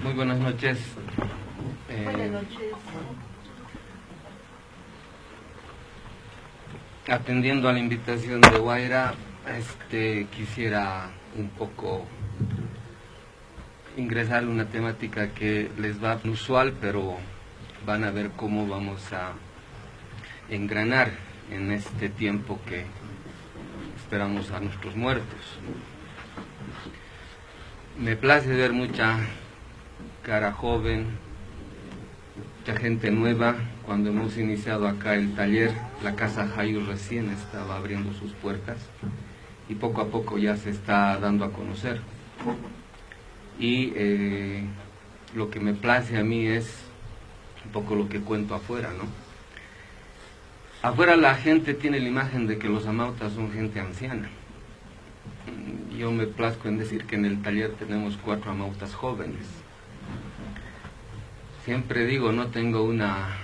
Muy buenas noches. Buenas noches. Atendiendo a la invitación de Guaira, quisiera un poco ingresar una temática que les va inusual, pero van a ver cómo vamos a engranar en este tiempo que esperamos a nuestros muertos. Me place ver mucha cara joven, mucha gente nueva. Cuando hemos iniciado acá el taller, la Casa Jayu recién estaba abriendo sus puertas y poco a poco ya se está dando a conocer. Y lo que me place a mí es un poco lo que cuento afuera, ¿no? Afuera la gente tiene la imagen de que los amautas son gente anciana. Yo me plazco en decir que en el taller tenemos 4 amautas jóvenes. Siempre digo, no tengo una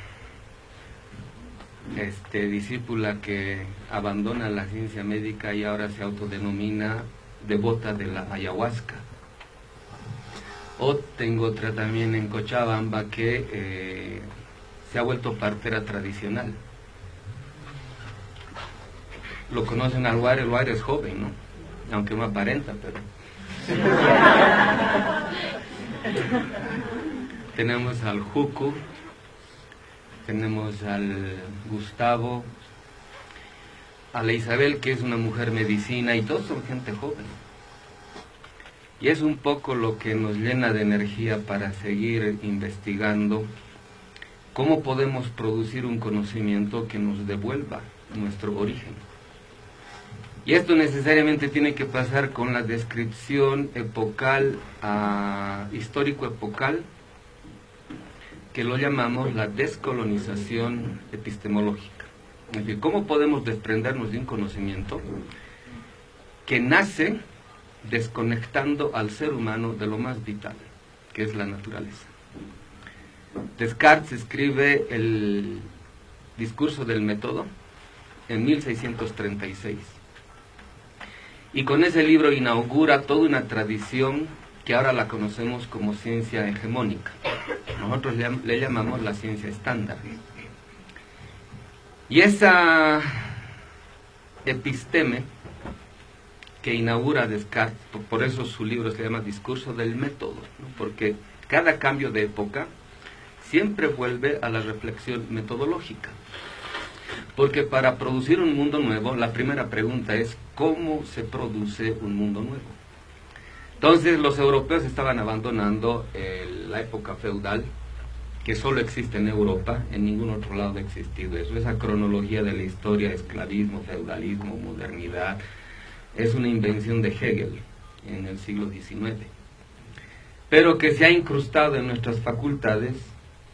discípula que abandona la ciencia médica y ahora se autodenomina devota de la ayahuasca. O tengo otra también en Cochabamba que se ha vuelto partera tradicional. Lo conocen al Guaira, el Guaira es joven, ¿no? Aunque no aparenta, pero... Tenemos al Jucu, tenemos al Gustavo, a la Isabel, que es una mujer medicina, y todos son gente joven. Y es un poco lo que nos llena de energía para seguir investigando cómo podemos producir un conocimiento que nos devuelva nuestro origen. Y esto necesariamente tiene que pasar con la descripción epocal, histórico-epocal, que lo llamamos la descolonización epistemológica. Es decir, ¿cómo podemos desprendernos de un conocimiento que nace desconectando al ser humano de lo más vital, que es la naturaleza? Descartes escribe el discurso del método en 1636. Y con ese libro inaugura toda una tradición que ahora la conocemos como ciencia hegemónica. Nosotros le llamamos la ciencia estándar. Y esa episteme que inaugura Descartes, por eso su libro se llama Discurso del Método, ¿no? Porque cada cambio de época siempre vuelve a la reflexión metodológica. Porque para producir un mundo nuevo, la primera pregunta es ¿cómo se produce un mundo nuevo? Entonces los europeos estaban abandonando la época feudal, que solo existe en Europa, en ningún otro lado ha existido eso. Esa cronología de la historia, esclavismo, feudalismo, modernidad, es una invención de Hegel en el siglo XIX, pero que se ha incrustado en nuestras facultades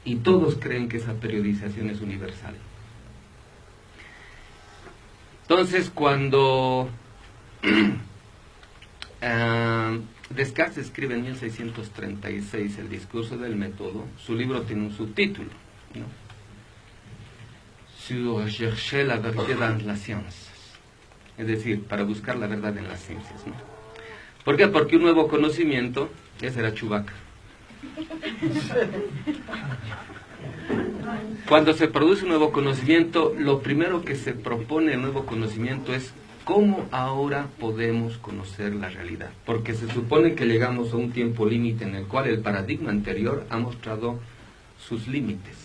y todos creen que esa periodización es universal. Entonces, cuando Descartes escribe en 1636 el discurso del método, su libro tiene un subtítulo, ¿no? Sur chercher la vérité dans la science. Es decir, para buscar la verdad en las ciencias, ¿no? ¿Por qué? Porque un nuevo conocimiento, ese era Chewbacca. Cuando se produce un nuevo conocimiento, lo primero que se propone el nuevo conocimiento es ¿cómo ahora podemos conocer la realidad? Porque se supone que llegamos a un tiempo límite en el cual el paradigma anterior ha mostrado sus límites.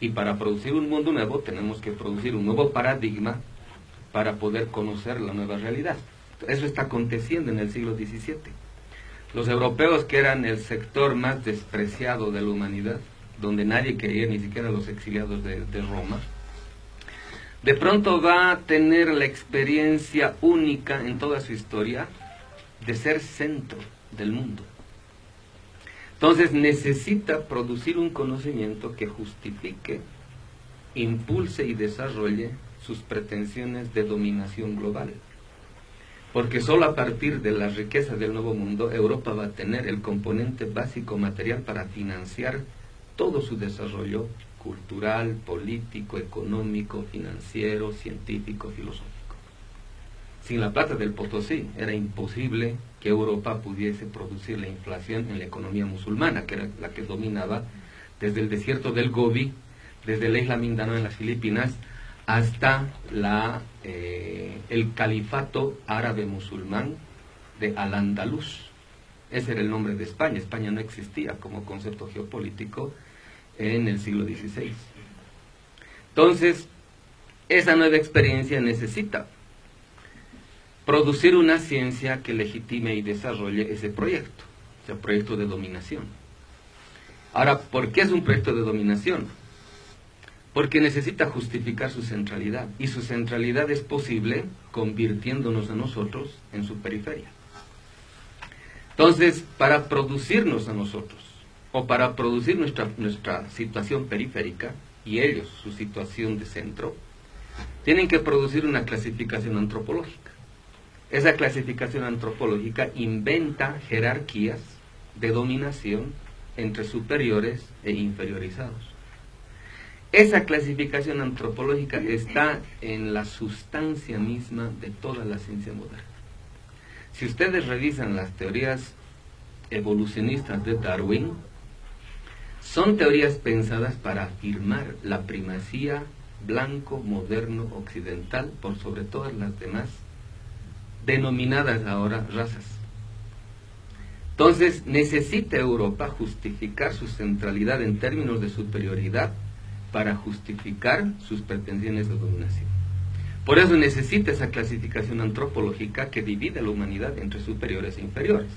Y para producir un mundo nuevo tenemos que producir un nuevo paradigma para poder conocer la nueva realidad. Eso está aconteciendo en el siglo XVII. Los europeos, que eran el sector más despreciado de la humanidad, donde nadie quería, ni siquiera los exiliados de Roma, de pronto va a tener la experiencia única en toda su historia de ser centro del mundo. Entonces necesita producir un conocimiento que justifique, impulse y desarrolle sus pretensiones de dominación global. Porque solo a partir de la riqueza del nuevo mundo, Europa va a tener el componente básico material para financiar todo su desarrollo cultural, político, económico, financiero, científico, filosófico. Sin la plata del Potosí era imposible que Europa pudiese producir la inflación en la economía musulmana, que era la que dominaba desde el desierto del Gobi, desde la isla Mindanao en las Filipinas, hasta el califato árabe musulmán de Al-Andalus. Ese era el nombre de España. España no existía como concepto geopolítico en el siglo XVI. Entonces, esa nueva experiencia necesita producir una ciencia que legitime y desarrolle ese proyecto, proyecto de dominación. Ahora, ¿por qué es un proyecto de dominación? Porque necesita justificar su centralidad, y su centralidad es posible convirtiéndonos a nosotros en su periferia. Entonces, para producirnos a nosotros, o para producir nuestra situación periférica, y ellos su situación de centro, tienen que producir una clasificación antropológica. Esa clasificación antropológica inventa jerarquías de dominación entre superiores e inferiorizados. Esa clasificación antropológica está en la sustancia misma de toda la ciencia moderna. Si ustedes revisan las teorías evolucionistas de Darwin, son teorías pensadas para afirmar la primacía blanco, moderno, occidental, por sobre todas las demás, denominadas ahora razas. Entonces, necesita Europa justificar su centralidad en términos de superioridad para justificar sus pretensiones de dominación. Por eso necesita esa clasificación antropológica que divide a la humanidad entre superiores e inferiores.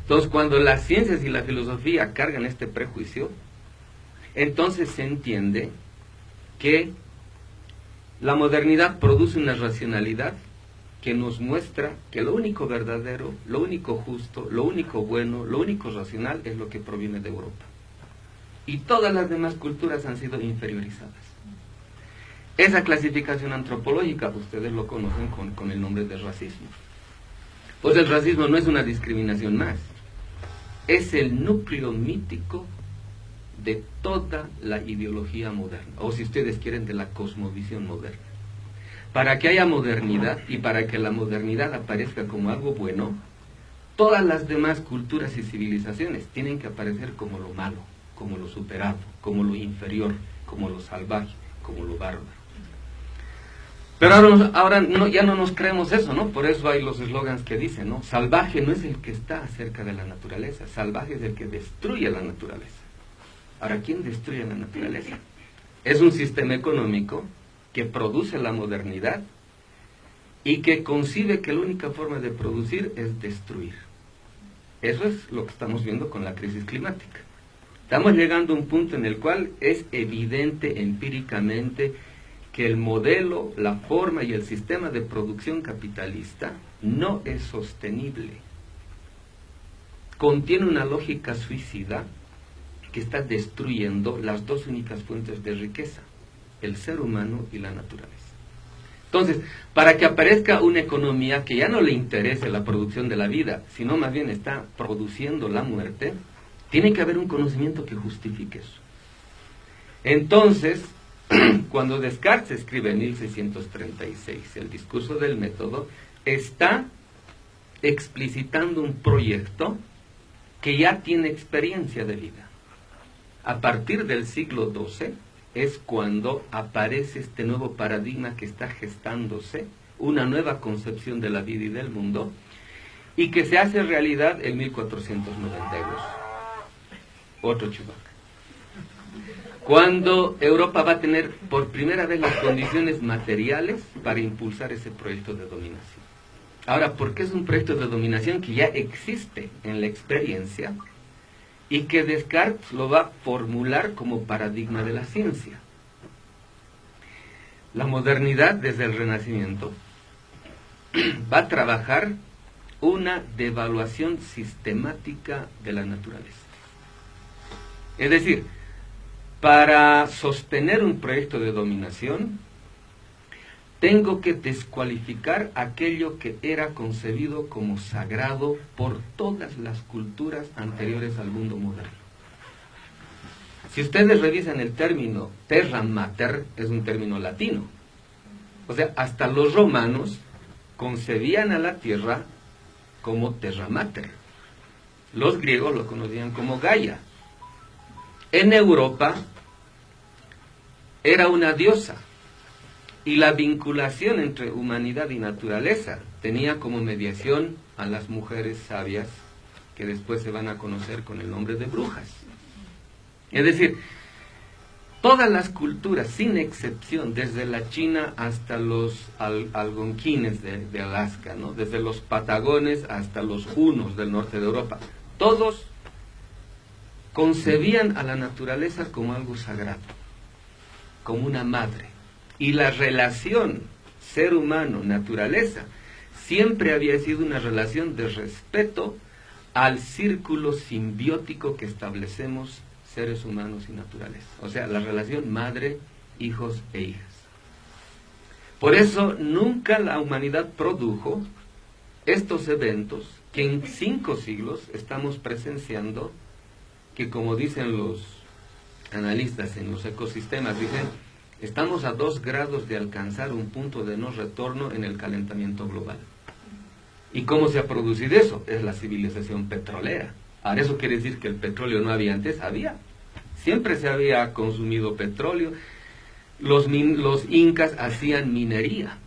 Entonces, cuando las ciencias y la filosofía cargan este prejuicio, entonces se entiende que la modernidad produce una racionalidad que nos muestra que lo único verdadero, lo único justo, lo único bueno, lo único racional es lo que proviene de Europa. Y todas las demás culturas han sido inferiorizadas. Esa clasificación antropológica, ustedes lo conocen con el nombre de racismo. Pues el racismo no es una discriminación más, es el núcleo mítico de toda la ideología moderna, o si ustedes quieren, de la cosmovisión moderna. Para que haya modernidad y para que la modernidad aparezca como algo bueno, todas las demás culturas y civilizaciones tienen que aparecer como lo malo, como lo superado, como lo inferior, como lo salvaje, como lo bárbaro. Pero ahora ya no nos creemos eso, ¿no? Por eso hay los eslogans que dicen, ¿no? Salvaje no es el que está cerca de la naturaleza, salvaje es el que destruye la naturaleza. Ahora, ¿quién destruye la naturaleza? Es un sistema económico que produce la modernidad y que concibe que la única forma de producir es destruir. Eso es lo que estamos viendo con la crisis climática. Estamos llegando a un punto en el cual es evidente empíricamente que el modelo, la forma y el sistema de producción capitalista no es sostenible. Contiene una lógica suicida que está destruyendo las dos únicas fuentes de riqueza, el ser humano y la naturaleza. Entonces, para que aparezca una economía que ya no le interese la producción de la vida, sino más bien está produciendo la muerte, tiene que haber un conocimiento que justifique eso. Entonces, cuando Descartes escribe en 1636 el discurso del método, está explicitando un proyecto que ya tiene experiencia de vida. A partir del siglo XII es cuando aparece este nuevo paradigma que está gestándose, una nueva concepción de la vida y del mundo, y que se hace realidad en 1492. Otro Chewbacca. Cuando Europa va a tener por primera vez las condiciones materiales para impulsar ese proyecto de dominación. Ahora, ¿por qué es un proyecto de dominación que ya existe en la experiencia y que Descartes lo va a formular como paradigma de la ciencia? La modernidad, desde el Renacimiento, va a trabajar una devaluación sistemática de la naturaleza. Es decir, para sostener un proyecto de dominación, tengo que descualificar aquello que era concebido como sagrado por todas las culturas anteriores al mundo moderno. Si ustedes revisan el término terra mater, es un término latino. O sea, hasta los romanos concebían a la tierra como Terra Mater. Los griegos lo conocían como Gaia. En Europa era una diosa, y la vinculación entre humanidad y naturaleza tenía como mediación a las mujeres sabias, que después se van a conocer con el nombre de brujas. Es decir, todas las culturas, sin excepción, desde la China hasta los algonquines de Alaska, ¿no? Desde los patagones hasta los hunos del norte de Europa, todos concebían a la naturaleza como algo sagrado, como una madre. Y la relación ser humano-naturaleza siempre había sido una relación de respeto al círculo simbiótico que establecemos seres humanos y naturaleza. O sea, la relación madre, hijos e hijas. Por eso nunca la humanidad produjo estos eventos que en 5 siglos estamos presenciando, que como dicen los analistas en los ecosistemas, dicen, estamos a 2 grados de alcanzar un punto de no retorno en el calentamiento global. ¿Y cómo se ha producido eso? Es la civilización petrolera. Ahora, ¿eso quiere decir que el petróleo no había antes? Había. Siempre se había consumido petróleo. Los incas hacían minería.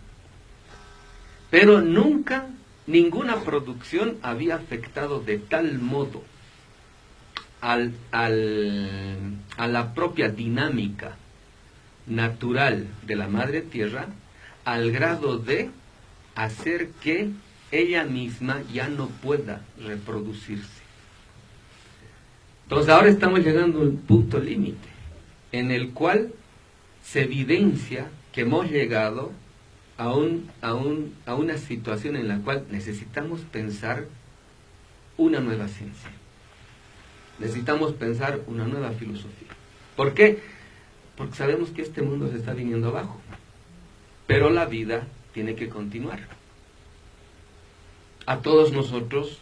Pero nunca, ninguna producción había afectado de tal modo a la propia dinámica natural de la madre tierra, al grado de hacer que ella misma ya no pueda reproducirse. Entonces ahora estamos llegando a un punto límite en el cual se evidencia que hemos llegado a una situación en la cual necesitamos pensar una nueva ciencia. Necesitamos pensar una nueva filosofía. ¿Por qué? Porque sabemos que este mundo se está viniendo abajo, pero la vida tiene que continuar. A todos nosotros,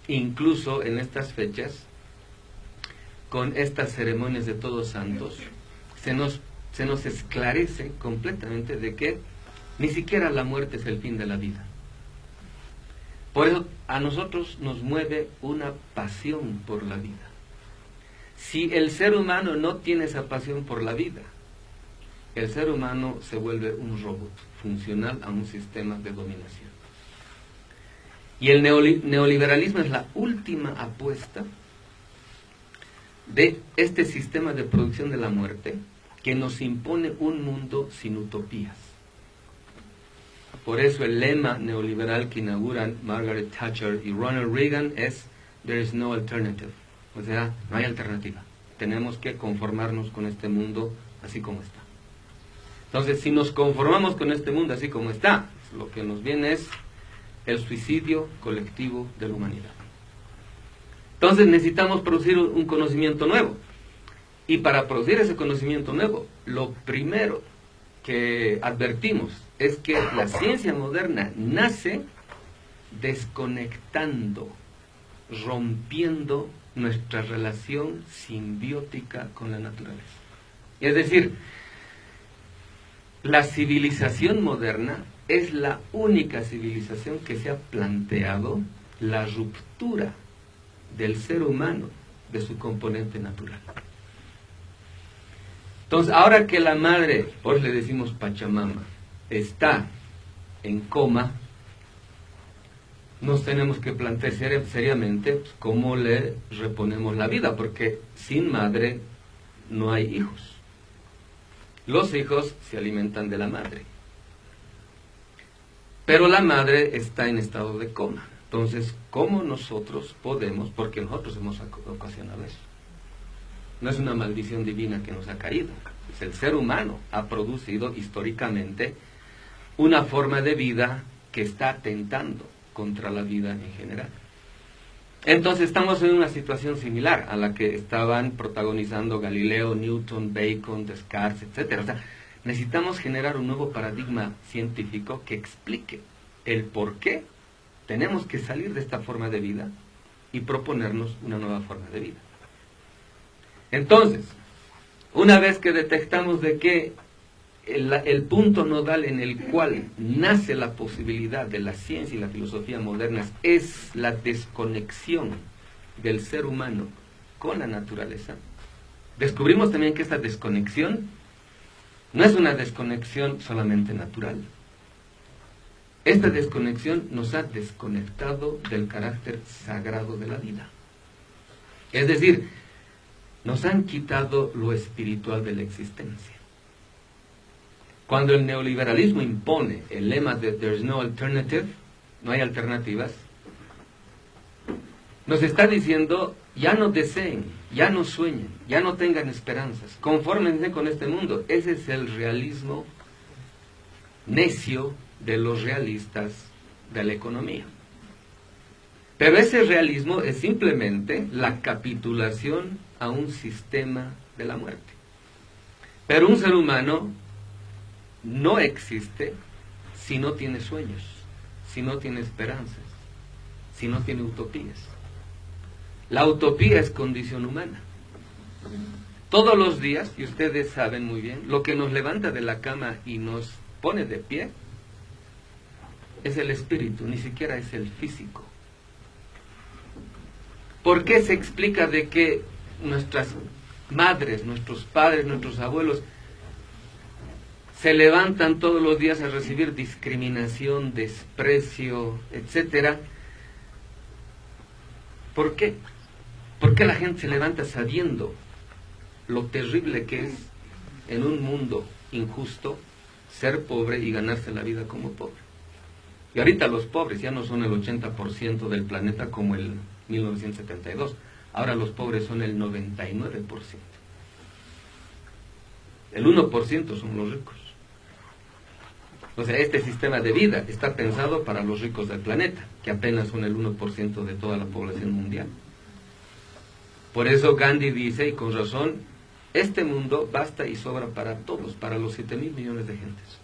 incluso en estas fechas, con estas ceremonias de Todos Santos, se nos esclarece completamente de que ni siquiera la muerte es el fin de la vida. Por eso a nosotros nos mueve una pasión por la vida. Si el ser humano no tiene esa pasión por la vida, el ser humano se vuelve un robot funcional a un sistema de dominación. Y el neoliberalismo es la última apuesta de este sistema de producción de la muerte que nos impone un mundo sin utopías. Por eso el lema neoliberal que inauguran Margaret Thatcher y Ronald Reagan es "There is no alternative". O sea, no hay alternativa. Tenemos que conformarnos con este mundo así como está. Entonces, si nos conformamos con este mundo así como está, lo que nos viene es el suicidio colectivo de la humanidad. Entonces necesitamos producir un conocimiento nuevo. Y para producir ese conocimiento nuevo, lo primero que advertimos es que la ciencia moderna nace desconectando, rompiendo nuestra relación simbiótica con la naturaleza. Es decir, la civilización moderna es la única civilización que se ha planteado la ruptura del ser humano de su componente natural. Entonces, ahora que la madre, hoy le decimos Pachamama, está en coma, nos tenemos que plantear seriamente cómo le reponemos la vida, porque sin madre no hay hijos. Los hijos se alimentan de la madre, pero la madre está en estado de coma. Entonces, ¿cómo nosotros podemos? Porque nosotros hemos ocasionado eso. No es una maldición divina que nos ha caído. Es el ser humano ha producido históricamente una forma de vida que está atentando contra la vida en general. Entonces estamos en una situación similar a la que estaban protagonizando Galileo, Newton, Bacon, Descartes, etc. O sea, necesitamos generar un nuevo paradigma científico que explique el por qué tenemos que salir de esta forma de vida y proponernos una nueva forma de vida. Entonces, una vez que detectamos de que el punto nodal en el cual nace la posibilidad de la ciencia y la filosofía modernas es la desconexión del ser humano con la naturaleza. Descubrimos también que esta desconexión no es una desconexión solamente natural. Esta desconexión nos ha desconectado del carácter sagrado de la vida. Es decir, nos han quitado lo espiritual de la existencia. Cuando el neoliberalismo impone el lema de "There's no alternative", no hay alternativas, nos está diciendo: ya no deseen, ya no sueñen, ya no tengan esperanzas, confórmense con este mundo. Ese es el realismo necio de los realistas de la economía. Pero ese realismo es simplemente la capitulación a un sistema de la muerte. Pero un ser humano no existe si no tiene sueños, si no tiene esperanzas, si no tiene utopías. La utopía es condición humana. Todos los días, y ustedes saben muy bien, lo que nos levanta de la cama y nos pone de pie es el espíritu, ni siquiera es el físico. ¿Por qué se explica de que nuestras madres, nuestros padres, nuestros abuelos se levantan todos los días a recibir discriminación, desprecio, etcétera? ¿Por qué? ¿Por qué la gente se levanta sabiendo lo terrible que es en un mundo injusto ser pobre y ganarse la vida como pobre? Y ahorita los pobres ya no son el 80% del planeta como el 1972. Ahora los pobres son el 99%. El 1% son los ricos. O sea, este sistema de vida está pensado para los ricos del planeta, que apenas son el 1% de toda la población mundial. Por eso Gandhi dice, y con razón, este mundo basta y sobra para todos, para los 7.000 millones de gentes.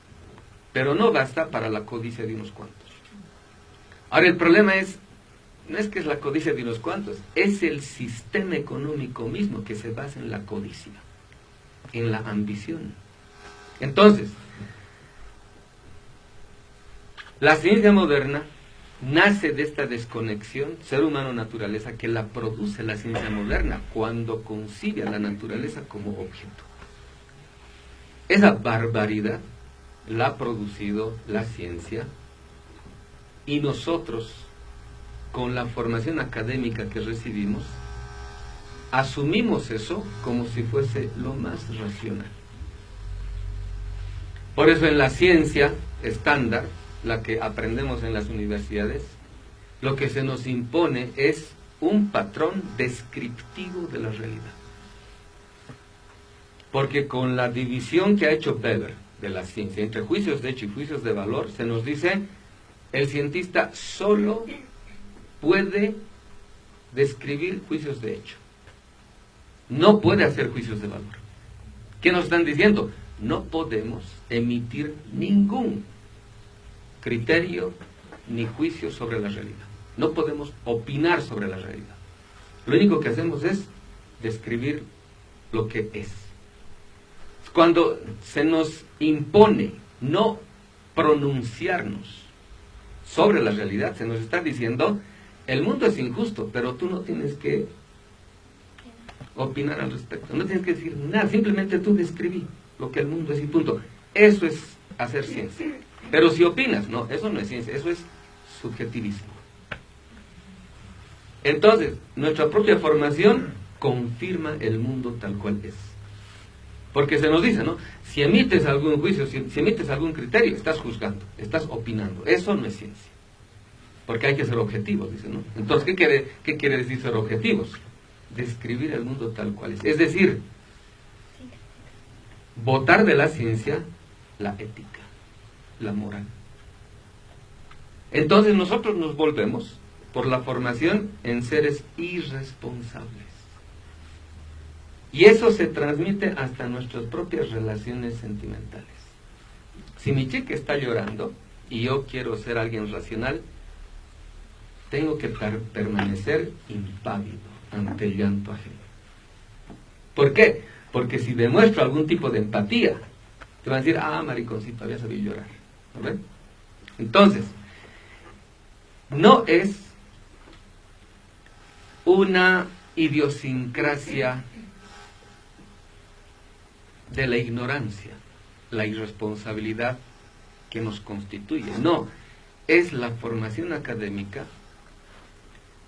Pero no basta para la codicia de unos cuantos. Ahora, el problema no es que es la codicia de unos cuantos, es el sistema económico mismo que se basa en la codicia, en la ambición. Entonces, la ciencia moderna nace de esta desconexión ser humano-naturaleza que la produce la ciencia moderna cuando concibe a la naturaleza como objeto. Esa barbaridad la ha producido la ciencia y nosotros, con la formación académica que recibimos, asumimos eso como si fuese lo más racional. Por eso en la ciencia estándar, la que aprendemos en las universidades, lo que se nos impone es un patrón descriptivo de la realidad. Porque con la división que ha hecho Weber de la ciencia entre juicios de hecho y juicios de valor, se nos dice: el cientista solo puede describir juicios de hecho, no puede hacer juicios de valor. ¿Qué nos están diciendo? No podemos emitir ningún criterio ni juicio sobre la realidad. No podemos opinar sobre la realidad. Lo único que hacemos es describir lo que es. Cuando se nos impone no pronunciarnos sobre la realidad, se nos está diciendo: el mundo es injusto, pero tú no tienes que opinar al respecto, no tienes que decir nada, simplemente tú describí lo que el mundo es y punto. Eso es hacer ciencia. Pero si opinas, no, eso no es ciencia, eso es subjetivismo. Entonces, nuestra propia formación confirma el mundo tal cual es. Porque se nos dice, ¿no? Si emites algún juicio, si emites algún criterio, estás juzgando, estás opinando. Eso no es ciencia. Porque hay que ser objetivos, dice, ¿no? Entonces, ¿qué quiere decir ser objetivos? Describir el mundo tal cual es. Es decir, botar de la ciencia la ética, la moral. Entonces nosotros nos volvemos, por la formación, en seres irresponsables. Y eso se transmite hasta nuestras propias relaciones sentimentales. Si mi chica está llorando y yo quiero ser alguien racional, tengo que permanecer impávido ante el llanto ajeno. ¿Por qué? Porque si demuestro algún tipo de empatía, Te van a decir, ah, mariconcito, había sabido llorar. ¿No ven? Entonces, no es una idiosincrasia de la ignorancia, la irresponsabilidad que nos constituye. No, es la formación académica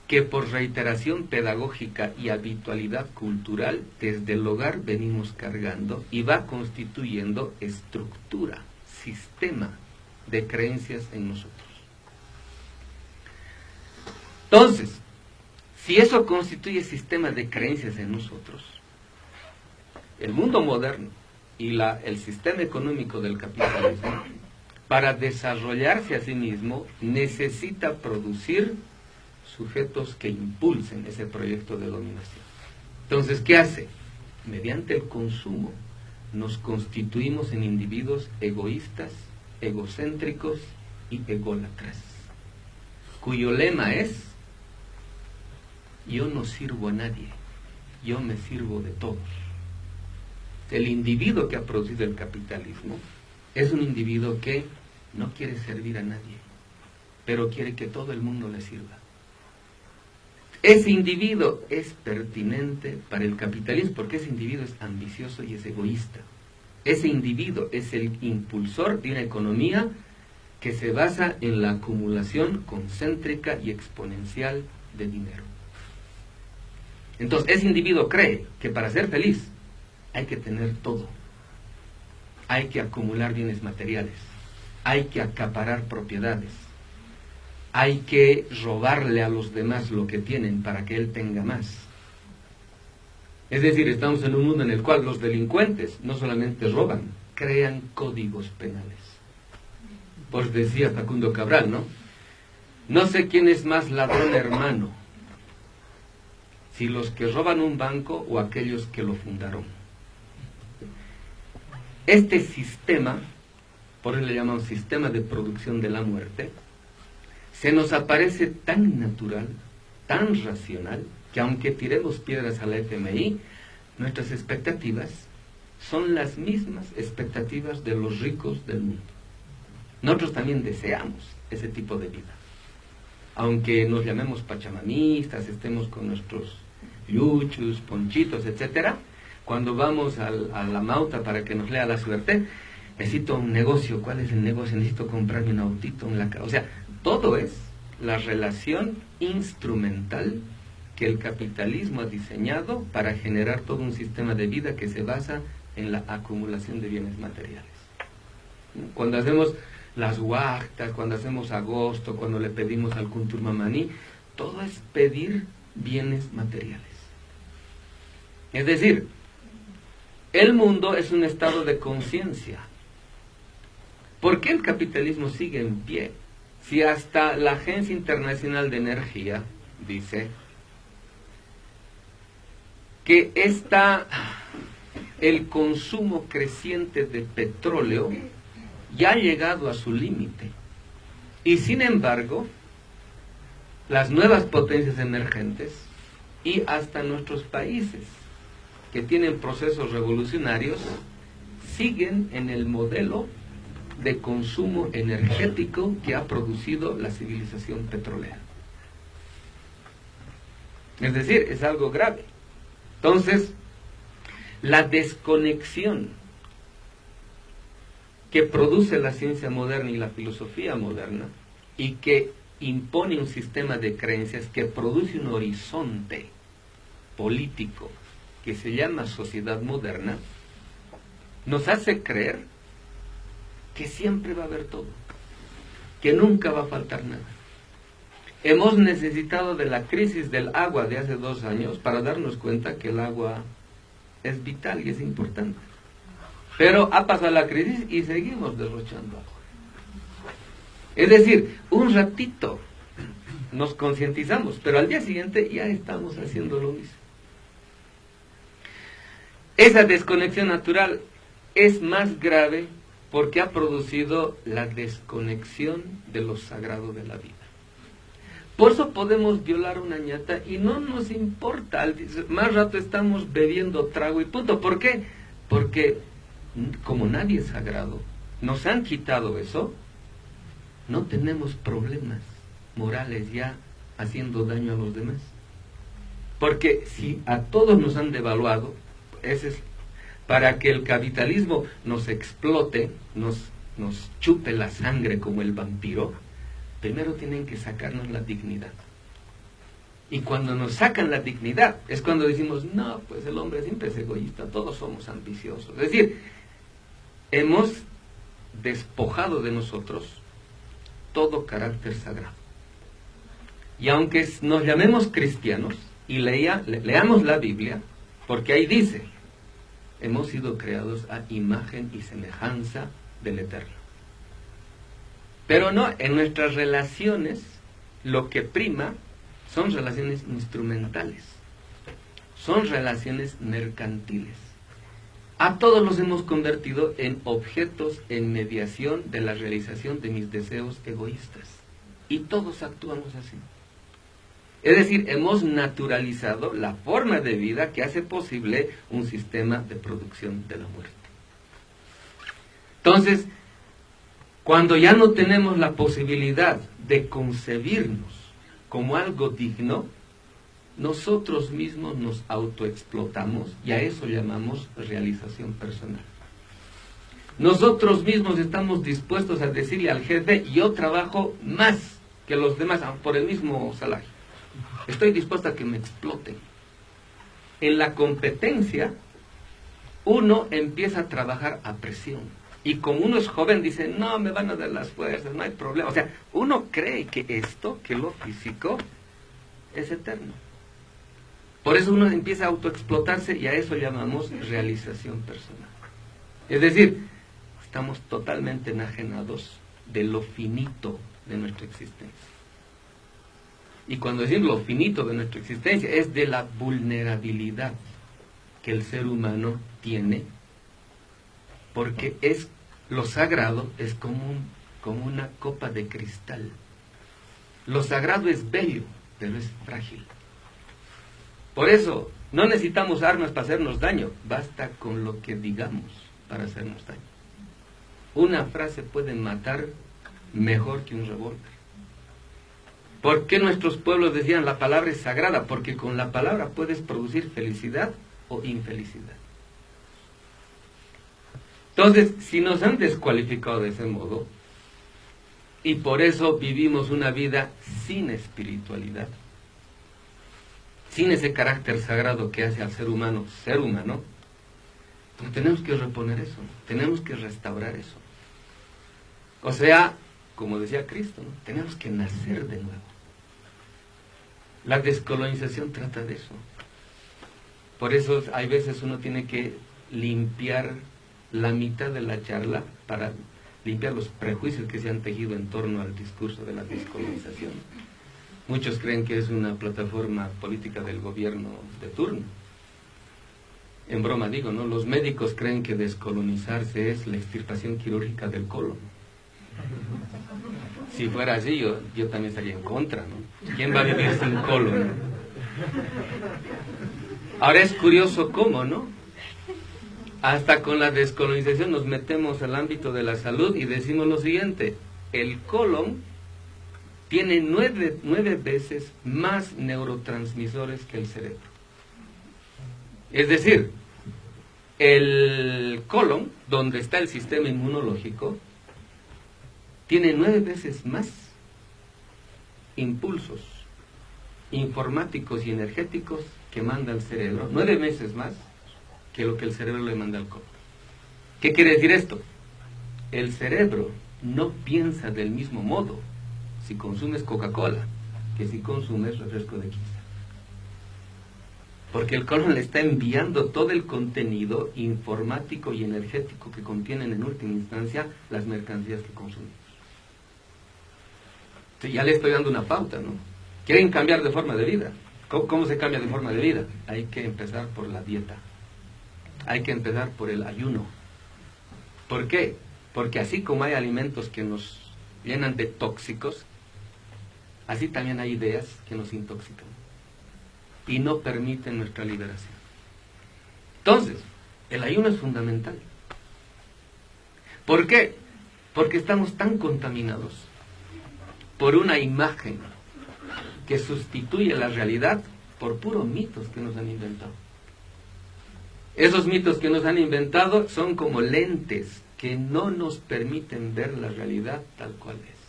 que por reiteración pedagógica y habitualidad cultural desde el hogar venimos cargando y va constituyendo estructura, sistema de creencias en nosotros. Entonces, si eso constituye sistema de creencias en nosotros, el mundo moderno y el sistema económico del capitalismo, para desarrollarse a sí mismo, necesita producir sujetos que impulsen ese proyecto de dominación. Entonces, ¿qué hace? Mediante el consumo nos constituimos en individuos egoístas, egocéntricos y ególatras, cuyo lema es: yo no sirvo a nadie, yo me sirvo de todos. El individuo que ha producido el capitalismo es un individuo que no quiere servir a nadie, pero quiere que todo el mundo le sirva. Ese individuo es pertinente para el capitalismo porque ese individuo es ambicioso y es egoísta. Ese individuo es el impulsor de una economía que se basa en la acumulación concéntrica y exponencial de dinero. Entonces, ese individuo cree que para ser feliz hay que tener todo. Hay que acumular bienes materiales. Hay que acaparar propiedades. Hay que robarle a los demás lo que tienen para que él tenga más. Es decir, estamos en un mundo en el cual los delincuentes no solamente roban, crean códigos penales. Pues decía Facundo Cabral, ¿no? No sé quién es más ladrón hermano, si los que roban un banco o aquellos que lo fundaron. Este sistema, por eso le llamamos sistema de producción de la muerte, se nos aparece tan natural, tan racional, que aunque tiremos piedras a la FMI, nuestras expectativas son las mismas expectativas de los ricos del mundo. Nosotros también deseamos ese tipo de vida. Aunque nos llamemos pachamanistas, estemos con nuestros yuchus, ponchitos, etcétera, cuando vamos a la Mauta para que nos lea la suerte, necesito un negocio. ¿Cuál es el negocio? Necesito comprarme un autito en la casa. O sea, todo es la relación instrumental que el capitalismo ha diseñado para generar todo un sistema de vida que se basa en la acumulación de bienes materiales. Cuando hacemos las huactas, cuando hacemos agosto, cuando le pedimos al Kunturmamaní, todo es pedir bienes materiales. Es decir, el mundo es un estado de conciencia. ¿Por qué el capitalismo sigue en pie? Si hasta la Agencia Internacional de Energía dice que el consumo creciente de petróleo ya ha llegado a su límite. Y sin embargo, las nuevas potencias emergentes y hasta nuestros países que tienen procesos revolucionarios siguen en el modelo de consumo energético que ha producido la civilización petrolera. Es decir, es algo grave. Entonces, la desconexión que produce la ciencia moderna y la filosofía moderna y que impone un sistema de creencias que produce un horizonte político que se llama sociedad moderna, nos hace creer que siempre va a haber todo, que nunca va a faltar nada. Hemos necesitado de la crisis del agua de hace 2 años para darnos cuenta que el agua es vital y es importante. Pero ha pasado la crisis y seguimos derrochando agua. Es decir, un ratito nos concientizamos, pero al día siguiente ya estamos haciendo lo mismo. Esa desconexión natural es más grave porque ha producido la desconexión de lo sagrado de la vida. Por eso podemos violar una ñata y no nos importa, más rato estamos bebiendo trago y punto. ¿Por qué? Porque como nadie es sagrado, nos han quitado eso, no tenemos problemas morales ya haciendo daño a los demás. Porque si a todos nos han devaluado, ese es para que el capitalismo nos explote, nos chupe la sangre como el vampiro, primero tienen que sacarnos la dignidad. Y cuando nos sacan la dignidad, es cuando decimos, no, pues el hombre siempre es egoísta, todos somos ambiciosos. Es decir, hemos despojado de nosotros todo carácter sagrado. Y aunque nos llamemos cristianos y leamos la Biblia, porque ahí dice, hemos sido creados a imagen y semejanza del Eterno. Pero no, en nuestras relaciones lo que prima son relaciones instrumentales, son relaciones mercantiles. A todos los hemos convertido en objetos en mediación de la realización de mis deseos egoístas. Y todos actuamos así. Es decir, hemos naturalizado la forma de vida que hace posible un sistema de producción de la muerte. Entonces, cuando ya no tenemos la posibilidad de concebirnos como algo digno, nosotros mismos nos autoexplotamos y a eso llamamos realización personal. Nosotros mismos estamos dispuestos a decirle al jefe, yo trabajo más que los demás por el mismo salario. Estoy dispuesto a que me exploten. En la competencia, uno empieza a trabajar a presión. Y como uno es joven, dice, no, me van a dar las fuerzas, no hay problema. O sea, uno cree que esto, que lo físico, es eterno. Por eso uno empieza a autoexplotarse y a eso llamamos realización personal. Es decir, estamos totalmente enajenados de lo finito de nuestra existencia. Y cuando decimos lo finito de nuestra existencia, es de la vulnerabilidad que el ser humano tiene, porque es lo sagrado es como una copa de cristal. Lo sagrado es bello, pero es frágil. Por eso, no necesitamos armas para hacernos daño, basta con lo que digamos para hacernos daño. Una frase puede matar mejor que un revólver. ¿Por qué nuestros pueblos decían la palabra es sagrada? Porque con la palabra puedes producir felicidad o infelicidad. Entonces, si nos han descualificado de ese modo, y por eso vivimos una vida sin espiritualidad, sin ese carácter sagrado que hace al ser humano, pues tenemos que reponer eso, tenemos que restaurar eso. O sea, como decía Cristo, ¿no? Tenemos que nacer de nuevo. La descolonización trata de eso. Por eso hay veces uno tiene que limpiar la mitad de la charla para limpiar los prejuicios que se han tejido en torno al discurso de la descolonización. Muchos creen que es una plataforma política del gobierno de turno. En broma digo, ¿no? Los médicos creen que descolonizarse es la extirpación quirúrgica del colon. Si fuera así, yo también estaría en contra, ¿no? ¿Quién va a vivir sin colon? Ahora es curioso cómo, ¿no? Hasta con la descolonización nos metemos al ámbito de la salud y decimos lo siguiente: el colon tiene 9 veces más neurotransmisores que el cerebro. Es decir, el colon, donde está el sistema inmunológico, tiene 9 veces más impulsos informáticos y energéticos que manda el cerebro, 9 veces más que lo que el cerebro le manda al colon. ¿Qué quiere decir esto? El cerebro no piensa del mismo modo si consumes Coca-Cola que si consumes refresco de quinta. Porque el colon le está enviando todo el contenido informático y energético que contienen en última instancia las mercancías que consumimos. Entonces ya le estoy dando una pauta, ¿no? ¿Quieren cambiar de forma de vida? ¿Cómo se cambia de forma de vida? Hay que empezar por la dieta. Hay que empezar por el ayuno. ¿Por qué? Porque así como hay alimentos que nos llenan de tóxicos, así también hay ideas que nos intoxican y no permiten nuestra liberación. Entonces, el ayuno es fundamental. ¿Por qué? Porque estamos tan contaminados por una imagen que sustituye la realidad por puros mitos que nos han inventado. Esos mitos que nos han inventado son como lentes que no nos permiten ver la realidad tal cual es.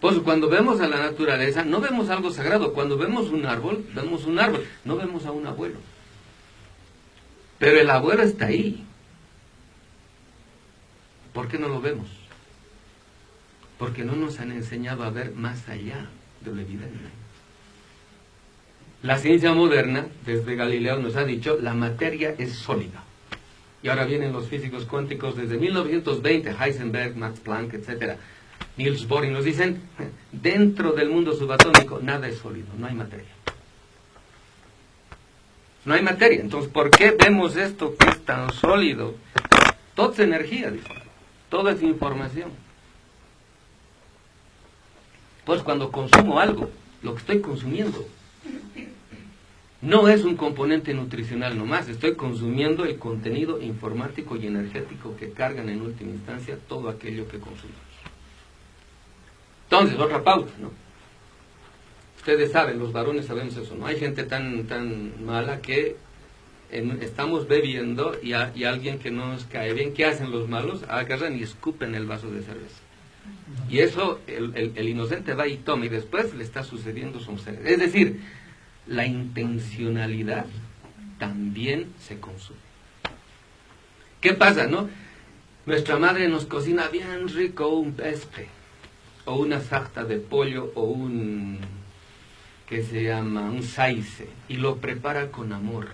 Pues cuando vemos a la naturaleza, no vemos algo sagrado. Cuando vemos un árbol, no vemos a un abuelo. Pero el abuelo está ahí. ¿Por qué no lo vemos? Porque no nos han enseñado a ver más allá de lo evidente. La ciencia moderna, desde Galileo, nos ha dicho, la materia es sólida. Y ahora vienen los físicos cuánticos desde 1920, Heisenberg, Max Planck, etc. Niels Bohr, nos dicen, dentro del mundo subatómico nada es sólido, no hay materia. No hay materia. Entonces, ¿por qué vemos esto que es tan sólido? Todo es energía, dice. Todo es información. Pues cuando consumo algo, lo que estoy consumiendo no es un componente nutricional nomás, estoy consumiendo el contenido informático y energético que cargan en última instancia todo aquello que consumimos. Entonces, otra pauta, ¿no? Ustedes saben, los varones sabemos eso, ¿no? Hay gente tan mala que estamos bebiendo y alguien que no nos cae bien, ¿qué hacen los malos? Agarran y escupen el vaso de cerveza. Y eso, el inocente va y toma y después le está sucediendo su ser. Es decir, la intencionalidad también se consume. ¿Qué pasa, no? Nuestra madre nos cocina bien rico un pespe, o una sarta de pollo, o un saice, y lo prepara con amor.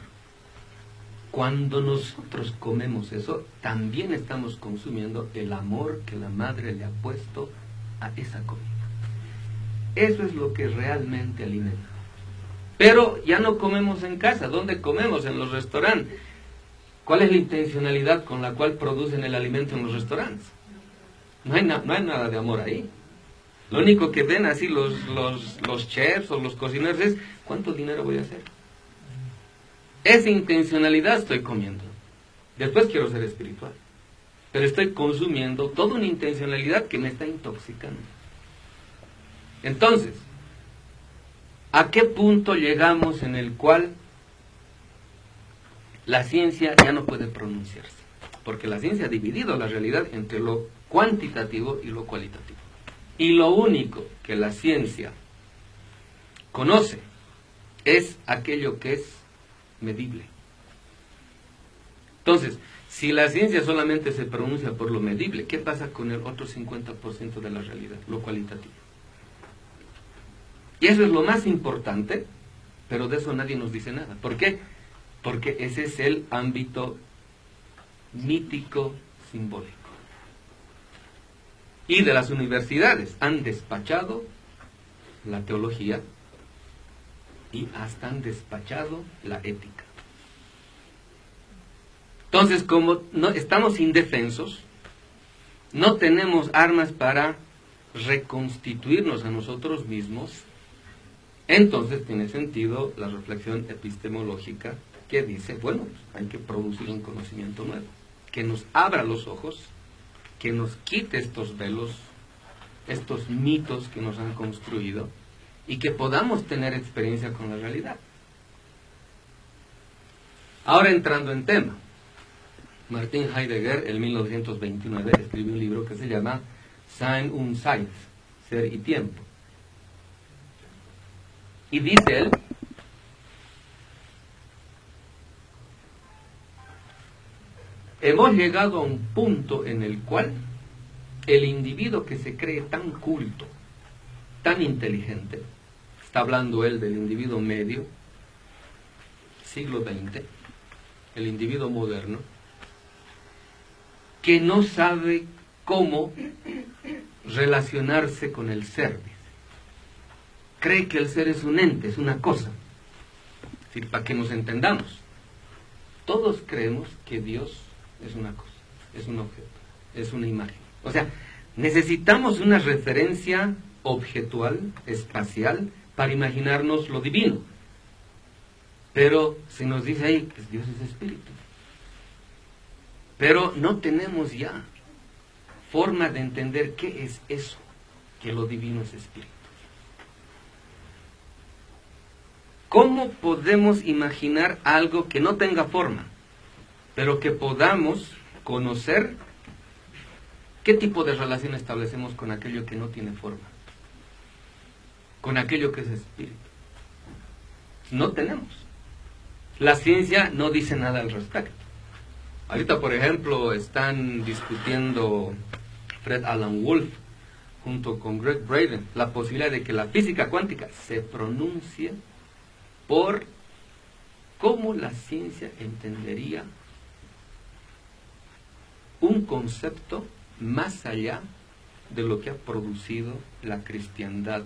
Cuando nosotros comemos eso, también estamos consumiendo el amor que la madre le ha puesto a esa comida. Eso es lo que realmente alimenta. Pero ya no comemos en casa. ¿Dónde comemos? En los restaurantes. ¿Cuál es la intencionalidad con la cual producen el alimento en los restaurantes? No hay nada de amor ahí. Lo único que ven así los chefs o los cocineros es ¿cuánto dinero voy a hacer? Esa intencionalidad estoy comiendo. Después quiero ser espiritual. Pero estoy consumiendo toda una intencionalidad que me está intoxicando. Entonces, ¿a qué punto llegamos en el cual la ciencia ya no puede pronunciarse? Porque la ciencia ha dividido la realidad entre lo cuantitativo y lo cualitativo. Y lo único que la ciencia conoce es aquello que es medible. Entonces, si la ciencia solamente se pronuncia por lo medible, ¿qué pasa con el otro 50% de la realidad, lo cualitativo? Y eso es lo más importante, pero de eso nadie nos dice nada. ¿Por qué? Porque ese es el ámbito mítico simbólico. Y de las universidades han despachado la teología y hasta han despachado la ética. Entonces, como no estamos indefensos, no tenemos armas para reconstituirnos a nosotros mismos, entonces tiene sentido la reflexión epistemológica que dice, bueno, hay que producir un conocimiento nuevo, que nos abra los ojos, que nos quite estos velos, estos mitos que nos han construido, y que podamos tener experiencia con la realidad. Ahora entrando en tema, Martin Heidegger, en 1929, escribió un libro que se llama Sein und Zeit, Ser y Tiempo. Y dice él, hemos llegado a un punto en el cual el individuo que se cree tan culto, tan inteligente, está hablando él del individuo medio, siglo XX, el individuo moderno, que no sabe cómo relacionarse con el ser. Cree que el ser es un ente, es una cosa. Es decir, para que nos entendamos, todos creemos que Dios es una cosa, es un objeto, es una imagen. O sea, necesitamos una referencia objetual, espacial, para imaginarnos lo divino. Pero se nos dice ahí que Dios es espíritu. Pero no tenemos ya forma de entender qué es eso, que lo divino es espíritu. ¿Cómo podemos imaginar algo que no tenga forma, pero que podamos conocer qué tipo de relación establecemos con aquello que no tiene forma, con aquello que es espíritu? No tenemos. La ciencia no dice nada al respecto. Ahorita, por ejemplo, están discutiendo Fred Alan Wolf junto con Greg Braden la posibilidad de que la física cuántica se pronuncie por cómo la ciencia entendería un concepto más allá de lo que ha producido la cristiandad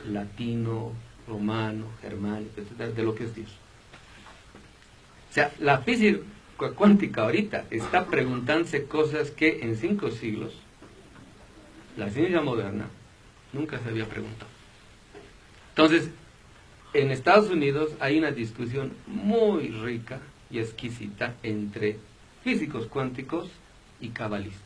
latino, romano, germánico, etcétera, de lo que es Dios. O sea, la física cuántica ahorita está preguntándose cosas que en 5 siglos la ciencia moderna nunca se había preguntado. Entonces, en Estados Unidos hay una discusión muy rica y exquisita entre físicos cuánticos y cabalistas.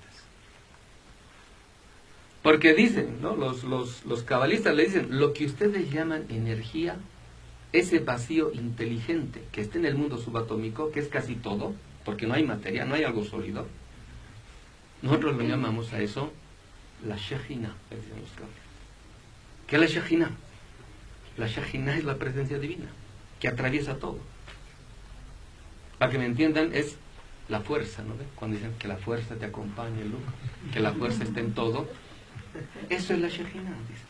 Porque dicen, ¿no? Los cabalistas le dicen, lo que ustedes llaman energía, ese vacío inteligente que está en el mundo subatómico, que es casi todo, porque no hay materia, no hay algo sólido, nosotros lo llamamos a eso la Shejina. ¿Qué es la Shejina? La Shejina es la presencia divina, que atraviesa todo. Para que me entiendan, es la fuerza, ¿no? Cuando dicen que la fuerza te acompañe, que la fuerza está en todo, eso es la Shejina, dice.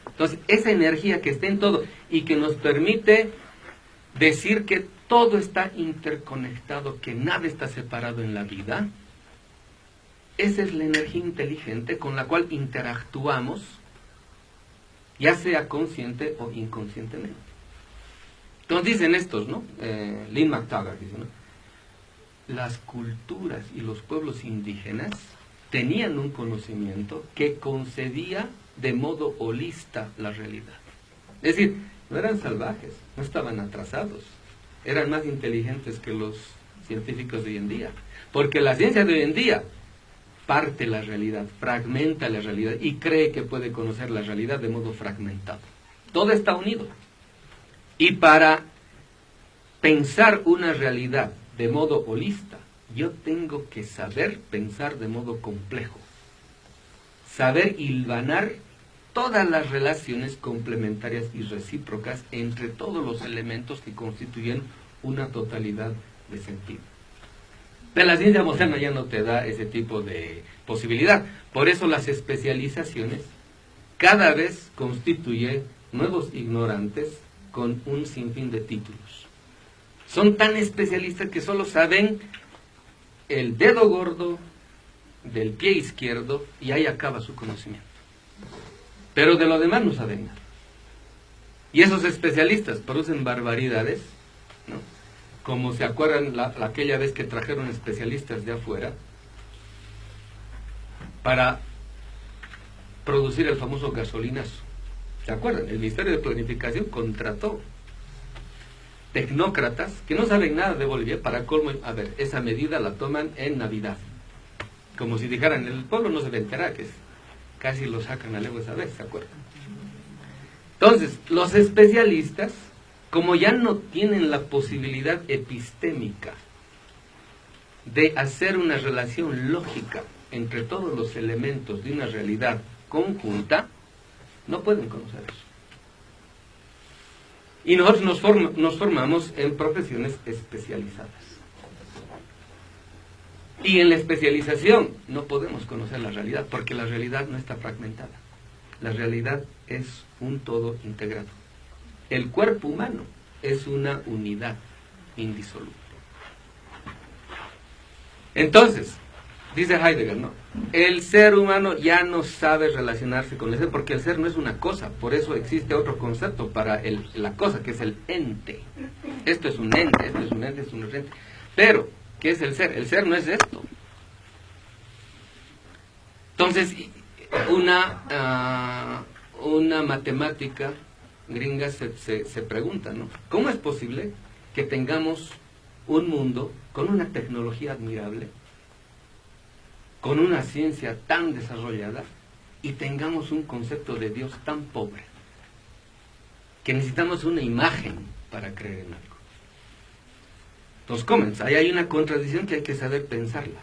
Entonces, esa energía que está en todo y que nos permite decir que todo está interconectado, que nada está separado en la vida, esa es la energía inteligente con la cual interactuamos, ya sea consciente o inconscientemente. Entonces dicen estos, ¿no? Lynn McTaggart dice, ¿no? Las culturas y los pueblos indígenas tenían un conocimiento que concedía de modo holista la realidad. Es decir, no eran salvajes, no estaban atrasados, eran más inteligentes que los científicos de hoy en día. Porque la ciencia de hoy en día parte la realidad, fragmenta la realidad y cree que puede conocer la realidad de modo fragmentado. Todo está unido. Y para pensar una realidad de modo holista, yo tengo que saber pensar de modo complejo. Saber hilvanar todas las relaciones complementarias y recíprocas entre todos los elementos que constituyen una totalidad de sentido. Pero la ciencia moderna ya no te da ese tipo de posibilidad. Por eso las especializaciones cada vez constituyen nuevos ignorantes con un sinfín de títulos. Son tan especialistas que solo saben el dedo gordo del pie izquierdo y ahí acaba su conocimiento. Pero de lo demás no saben nada. Y esos especialistas producen barbaridades, ¿no? Como se acuerdan aquella vez que trajeron especialistas de afuera para producir el famoso gasolinazo. ¿Se acuerdan? El Ministerio de Planificación contrató tecnócratas que no saben nada de Bolivia para colmo. A ver, esa medida la toman en Navidad. Como si dijeran, el pueblo no se va a enterar, que casi lo sacan a legua esa vez, ¿se acuerdan? Entonces, los especialistas, como ya no tienen la posibilidad epistémica de hacer una relación lógica entre todos los elementos de una realidad conjunta, no pueden conocer eso. Y nosotros nos formamos en profesiones especializadas. Y en la especialización no podemos conocer la realidad, porque la realidad no está fragmentada. La realidad es un todo integrado. El cuerpo humano es una unidad indisoluble. Entonces, dice Heidegger, ¿no? El ser humano ya no sabe relacionarse con el ser, porque el ser no es una cosa. Por eso existe otro concepto para la cosa, que es el ente. Esto es un ente, esto es un ente, esto es un ente. Pero, ¿qué es el ser? El ser no es esto. Entonces, una matemática gringa se pregunta, ¿no? ¿Cómo es posible que tengamos un mundo con una tecnología admirable, con una ciencia tan desarrollada, y tengamos un concepto de Dios tan pobre, que necesitamos una imagen para creer en algo? Entonces, comienza, ahí hay una contradicción que hay que saber pensarla.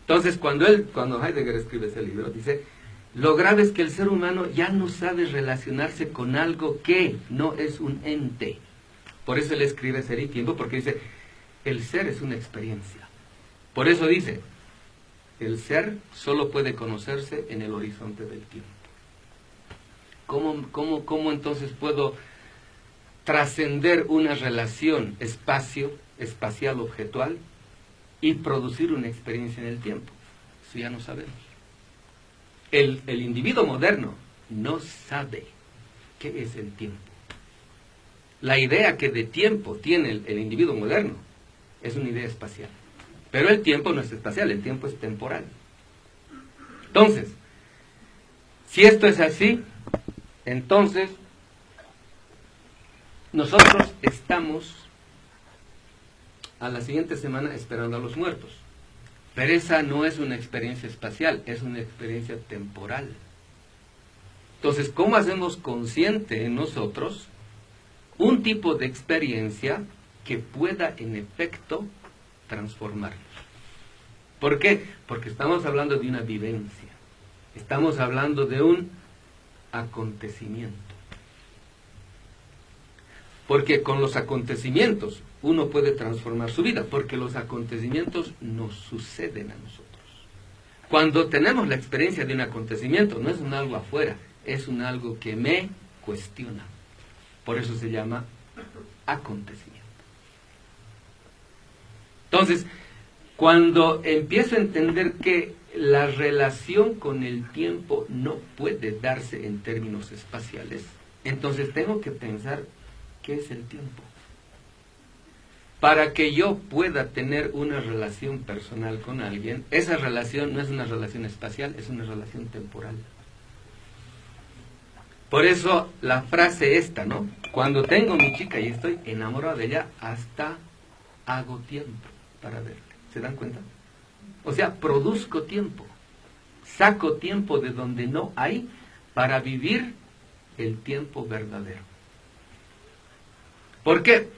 Entonces, cuando Heidegger escribe ese libro, dice, lo grave es que el ser humano ya no sabe relacionarse con algo que no es un ente. Por eso él escribe Ser y Tiempo, porque dice, el ser es una experiencia. Por eso dice, el ser solo puede conocerse en el horizonte del tiempo. ¿Cómo entonces puedo trascender una relación espacial objetual y producir una experiencia en el tiempo? Eso ya no sabemos. El individuo moderno no sabe qué es el tiempo. La idea que de tiempo tiene el individuo moderno es una idea espacial. Pero el tiempo no es espacial, el tiempo es temporal. Entonces, si esto es así, entonces nosotros estamos a la siguiente semana esperando a los muertos. Pero esa no es una experiencia espacial, es una experiencia temporal. Entonces, ¿cómo hacemos consciente en nosotros un tipo de experiencia que pueda en efecto transformarnos? ¿Por qué? Porque estamos hablando de una vivencia, estamos hablando de un acontecimiento. Porque con los acontecimientos uno puede transformar su vida, porque los acontecimientos nos suceden a nosotros. Cuando tenemos la experiencia de un acontecimiento, no es un algo afuera, es un algo que me cuestiona. Por eso se llama acontecimiento. Entonces, cuando empiezo a entender que la relación con el tiempo no puede darse en términos espaciales, entonces tengo que pensar qué es el tiempo. Para que yo pueda tener una relación personal con alguien, esa relación no es una relación espacial, es una relación temporal. Por eso la frase esta, ¿no? Cuando tengo mi chica y estoy enamorado de ella, hasta hago tiempo para verla. ¿Se dan cuenta? O sea, produzco tiempo. Saco tiempo de donde no hay para vivir el tiempo verdadero. ¿Por qué?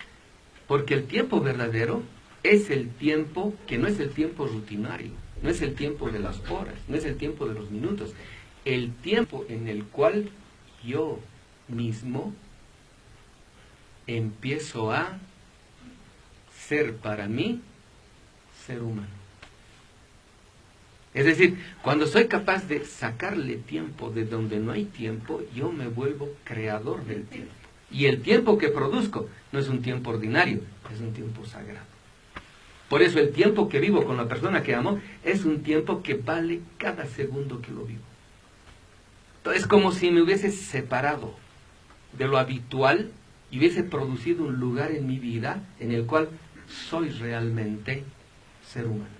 Porque el tiempo verdadero es el tiempo que no es el tiempo rutinario, no es el tiempo de las horas, no es el tiempo de los minutos, el tiempo en el cual yo mismo empiezo a ser para mí ser humano. Es decir, cuando soy capaz de sacarle tiempo de donde no hay tiempo, yo me vuelvo creador del tiempo. Y el tiempo que produzco no es un tiempo ordinario, es un tiempo sagrado. Por eso el tiempo que vivo con la persona que amo es un tiempo que vale cada segundo que lo vivo. Entonces, es como si me hubiese separado de lo habitual y hubiese producido un lugar en mi vida en el cual soy realmente ser humano.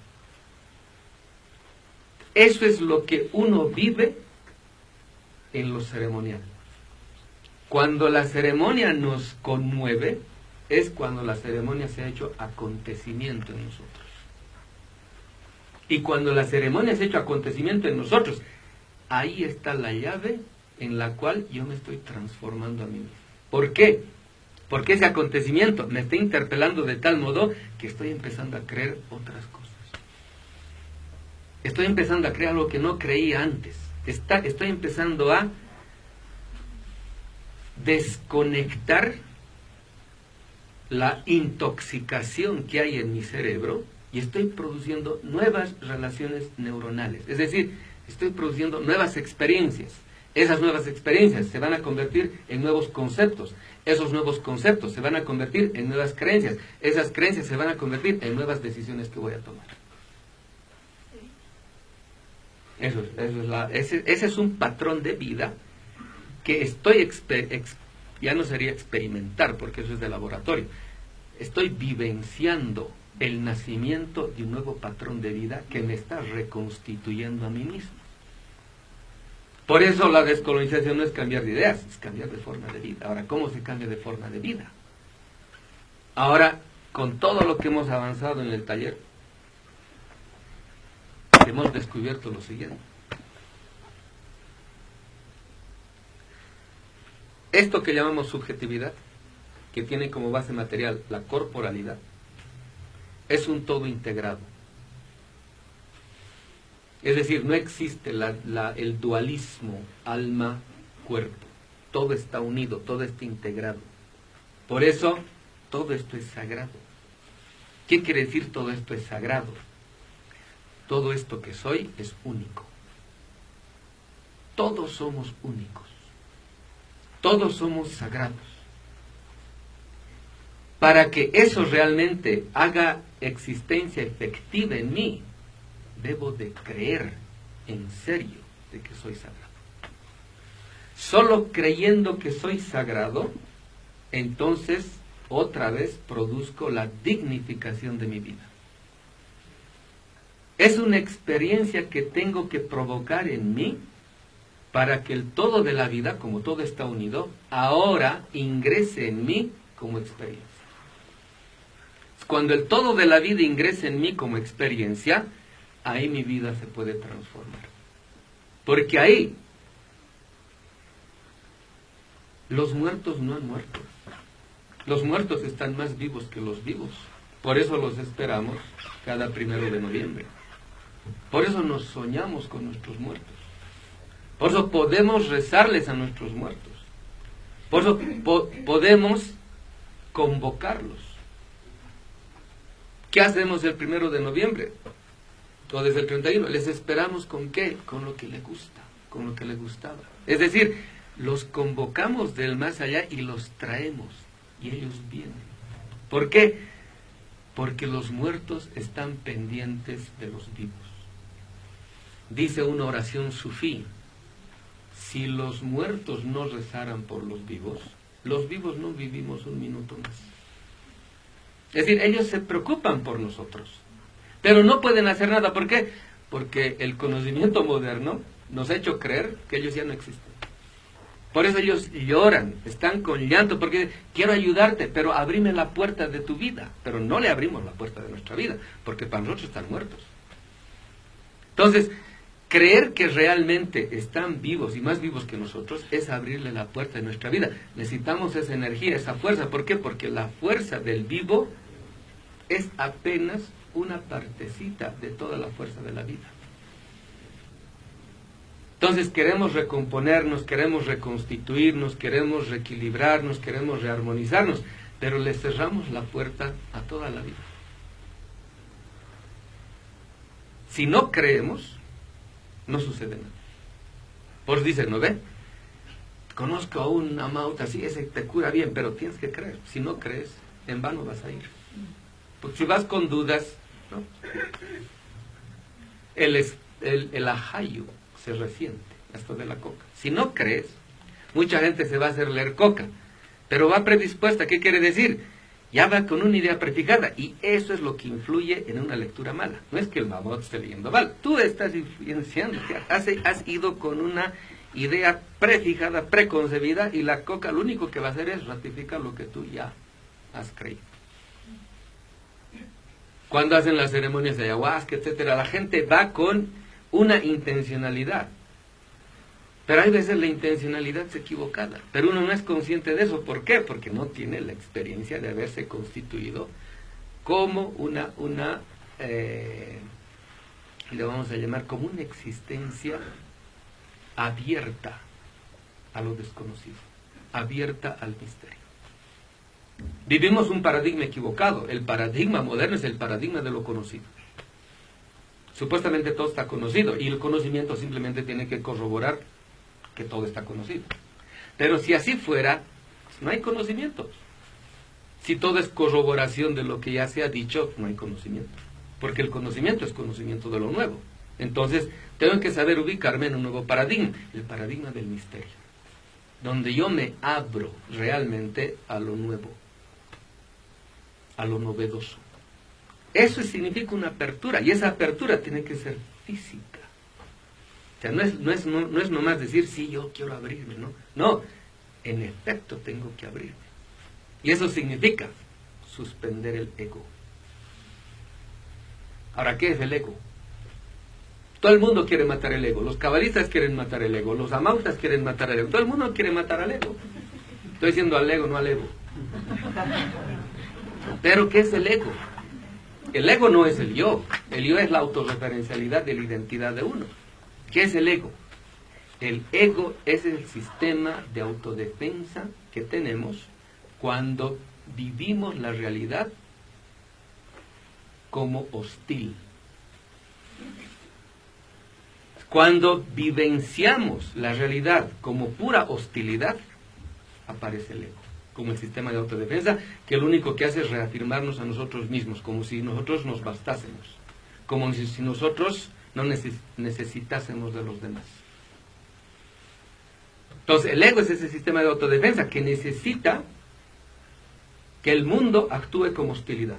Eso es lo que uno vive en lo ceremonial. Cuando la ceremonia nos conmueve, es cuando la ceremonia se ha hecho acontecimiento en nosotros. Y cuando la ceremonia se ha hecho acontecimiento en nosotros, ahí está la llave en la cual yo me estoy transformando a mí mismo. ¿Por qué? Porque ese acontecimiento me está interpelando de tal modo que estoy empezando a creer otras cosas. Estoy empezando a creer algo que no creía antes. Estoy empezando a desconectar la intoxicación que hay en mi cerebro y estoy produciendo nuevas relaciones neuronales. Es decir, estoy produciendo nuevas experiencias. Esas nuevas experiencias se van a convertir en nuevos conceptos. Esos nuevos conceptos se van a convertir en nuevas creencias. Esas creencias se van a convertir en nuevas decisiones que voy a tomar. Ese es un patrón de vida que ya no sería experimentar, porque eso es de laboratorio. Estoy vivenciando el nacimiento de un nuevo patrón de vida que me está reconstituyendo a mí mismo. Por eso la descolonización no es cambiar de ideas, es cambiar de forma de vida. Ahora, ¿cómo se cambia de forma de vida? Ahora, con todo lo que hemos avanzado en el taller, hemos descubierto lo siguiente. Esto que llamamos subjetividad, que tiene como base material la corporalidad, es un todo integrado. Es decir, no existe el dualismo alma-cuerpo. Todo está unido, todo está integrado. Por eso, todo esto es sagrado. ¿Qué quiere decir todo esto es sagrado? Todo esto que soy es único. Todos somos únicos. Todos somos sagrados. Para que eso realmente haga existencia efectiva en mí, debo de creer en serio de que soy sagrado. Solo creyendo que soy sagrado, entonces otra vez produzco la dignificación de mi vida. Es una experiencia que tengo que provocar en mí para que el todo de la vida, como todo está unido, ahora ingrese en mí como experiencia. Cuando el todo de la vida ingrese en mí como experiencia, ahí mi vida se puede transformar. Porque ahí los muertos no han muerto. Los muertos están más vivos que los vivos. Por eso los esperamos cada 1 de noviembre. Por eso nos soñamos con nuestros muertos. Por eso podemos rezarles a nuestros muertos. Por eso podemos convocarlos. ¿Qué hacemos el 1 de noviembre? O desde el 31. Les esperamos ¿con qué? Con lo que les gusta, con lo que les gustaba. Es decir, los convocamos del más allá y los traemos. Y ellos vienen. ¿Por qué? Porque los muertos están pendientes de los vivos. Dice una oración sufí: si los muertos no rezaran por los vivos no vivimos un minuto más. Es decir, ellos se preocupan por nosotros, pero no pueden hacer nada. ¿Por qué? Porque el conocimiento moderno nos ha hecho creer que ellos ya no existen. Por eso ellos lloran, están con llanto, porque quiero ayudarte, pero abrime la puerta de tu vida. Pero no le abrimos la puerta de nuestra vida, porque para nosotros están muertos. Entonces, creer que realmente están vivos y más vivos que nosotros es abrirle la puerta de nuestra vida. Necesitamos esa energía, esa fuerza. ¿Por qué? Porque la fuerza del vivo es apenas una partecita de toda la fuerza de la vida. Entonces queremos recomponernos, queremos reconstituirnos, queremos reequilibrarnos, queremos rearmonizarnos, pero le cerramos la puerta a toda la vida. Si no creemos, no sucede nada. Por eso dicen, ¿no ve? Conozco a un amauta así, ese te cura bien, pero tienes que creer. Si no crees, en vano vas a ir. Porque si vas con dudas, ¿no? El ajayo se resiente, esto de la coca. Si no crees, mucha gente se va a hacer leer coca, pero va predispuesta. ¿Qué quiere decir? Ya va con una idea prefijada, y eso es lo que influye en una lectura mala. No es que el mamot esté leyendo mal, tú estás influenciando, has ido con una idea prefijada, preconcebida, y la coca lo único que va a hacer es ratificar lo que tú ya has creído. Cuando hacen las ceremonias de ayahuasca, etcétera, la gente va con una intencionalidad, pero hay veces la intencionalidad es equivocada, pero uno no es consciente de eso. ¿Por qué? Porque no tiene la experiencia de haberse constituido como le vamos a llamar como una existencia abierta a lo desconocido, abierta al misterio. Vivimos un paradigma equivocado. El paradigma moderno es el paradigma de lo conocido. Supuestamente todo está conocido, y el conocimiento simplemente tiene que corroborar que todo está conocido. Pero si así fuera, no hay conocimiento. Si todo es corroboración de lo que ya se ha dicho, no hay conocimiento. Porque el conocimiento es conocimiento de lo nuevo. Entonces, tengo que saber ubicarme en un nuevo paradigma, el paradigma del misterio, donde yo me abro realmente a lo nuevo, a lo novedoso. Eso significa una apertura, y esa apertura tiene que ser física. O sea, no es nomás decir, sí, yo quiero abrirme, ¿no? No, en efecto tengo que abrirme. Y eso significa suspender el ego. Ahora, ¿qué es el ego? Todo el mundo quiere matar el ego. Los cabalistas quieren matar el ego. Los amautas quieren matar el ego. Todo el mundo quiere matar al ego. Estoy diciendo al ego, no al ego. Pero, ¿qué es el ego? El ego no es el yo. El yo es la autorreferencialidad de la identidad de uno. ¿Qué es el ego? El ego es el sistema de autodefensa que tenemos cuando vivimos la realidad como hostil. Cuando vivenciamos la realidad como pura hostilidad, aparece el ego, como el sistema de autodefensa, que lo único que hace es reafirmarnos a nosotros mismos, como si nosotros nos bastásemos, como si nosotros no necesitásemos de los demás. Entonces, el ego es ese sistema de autodefensa que necesita que el mundo actúe como hostilidad.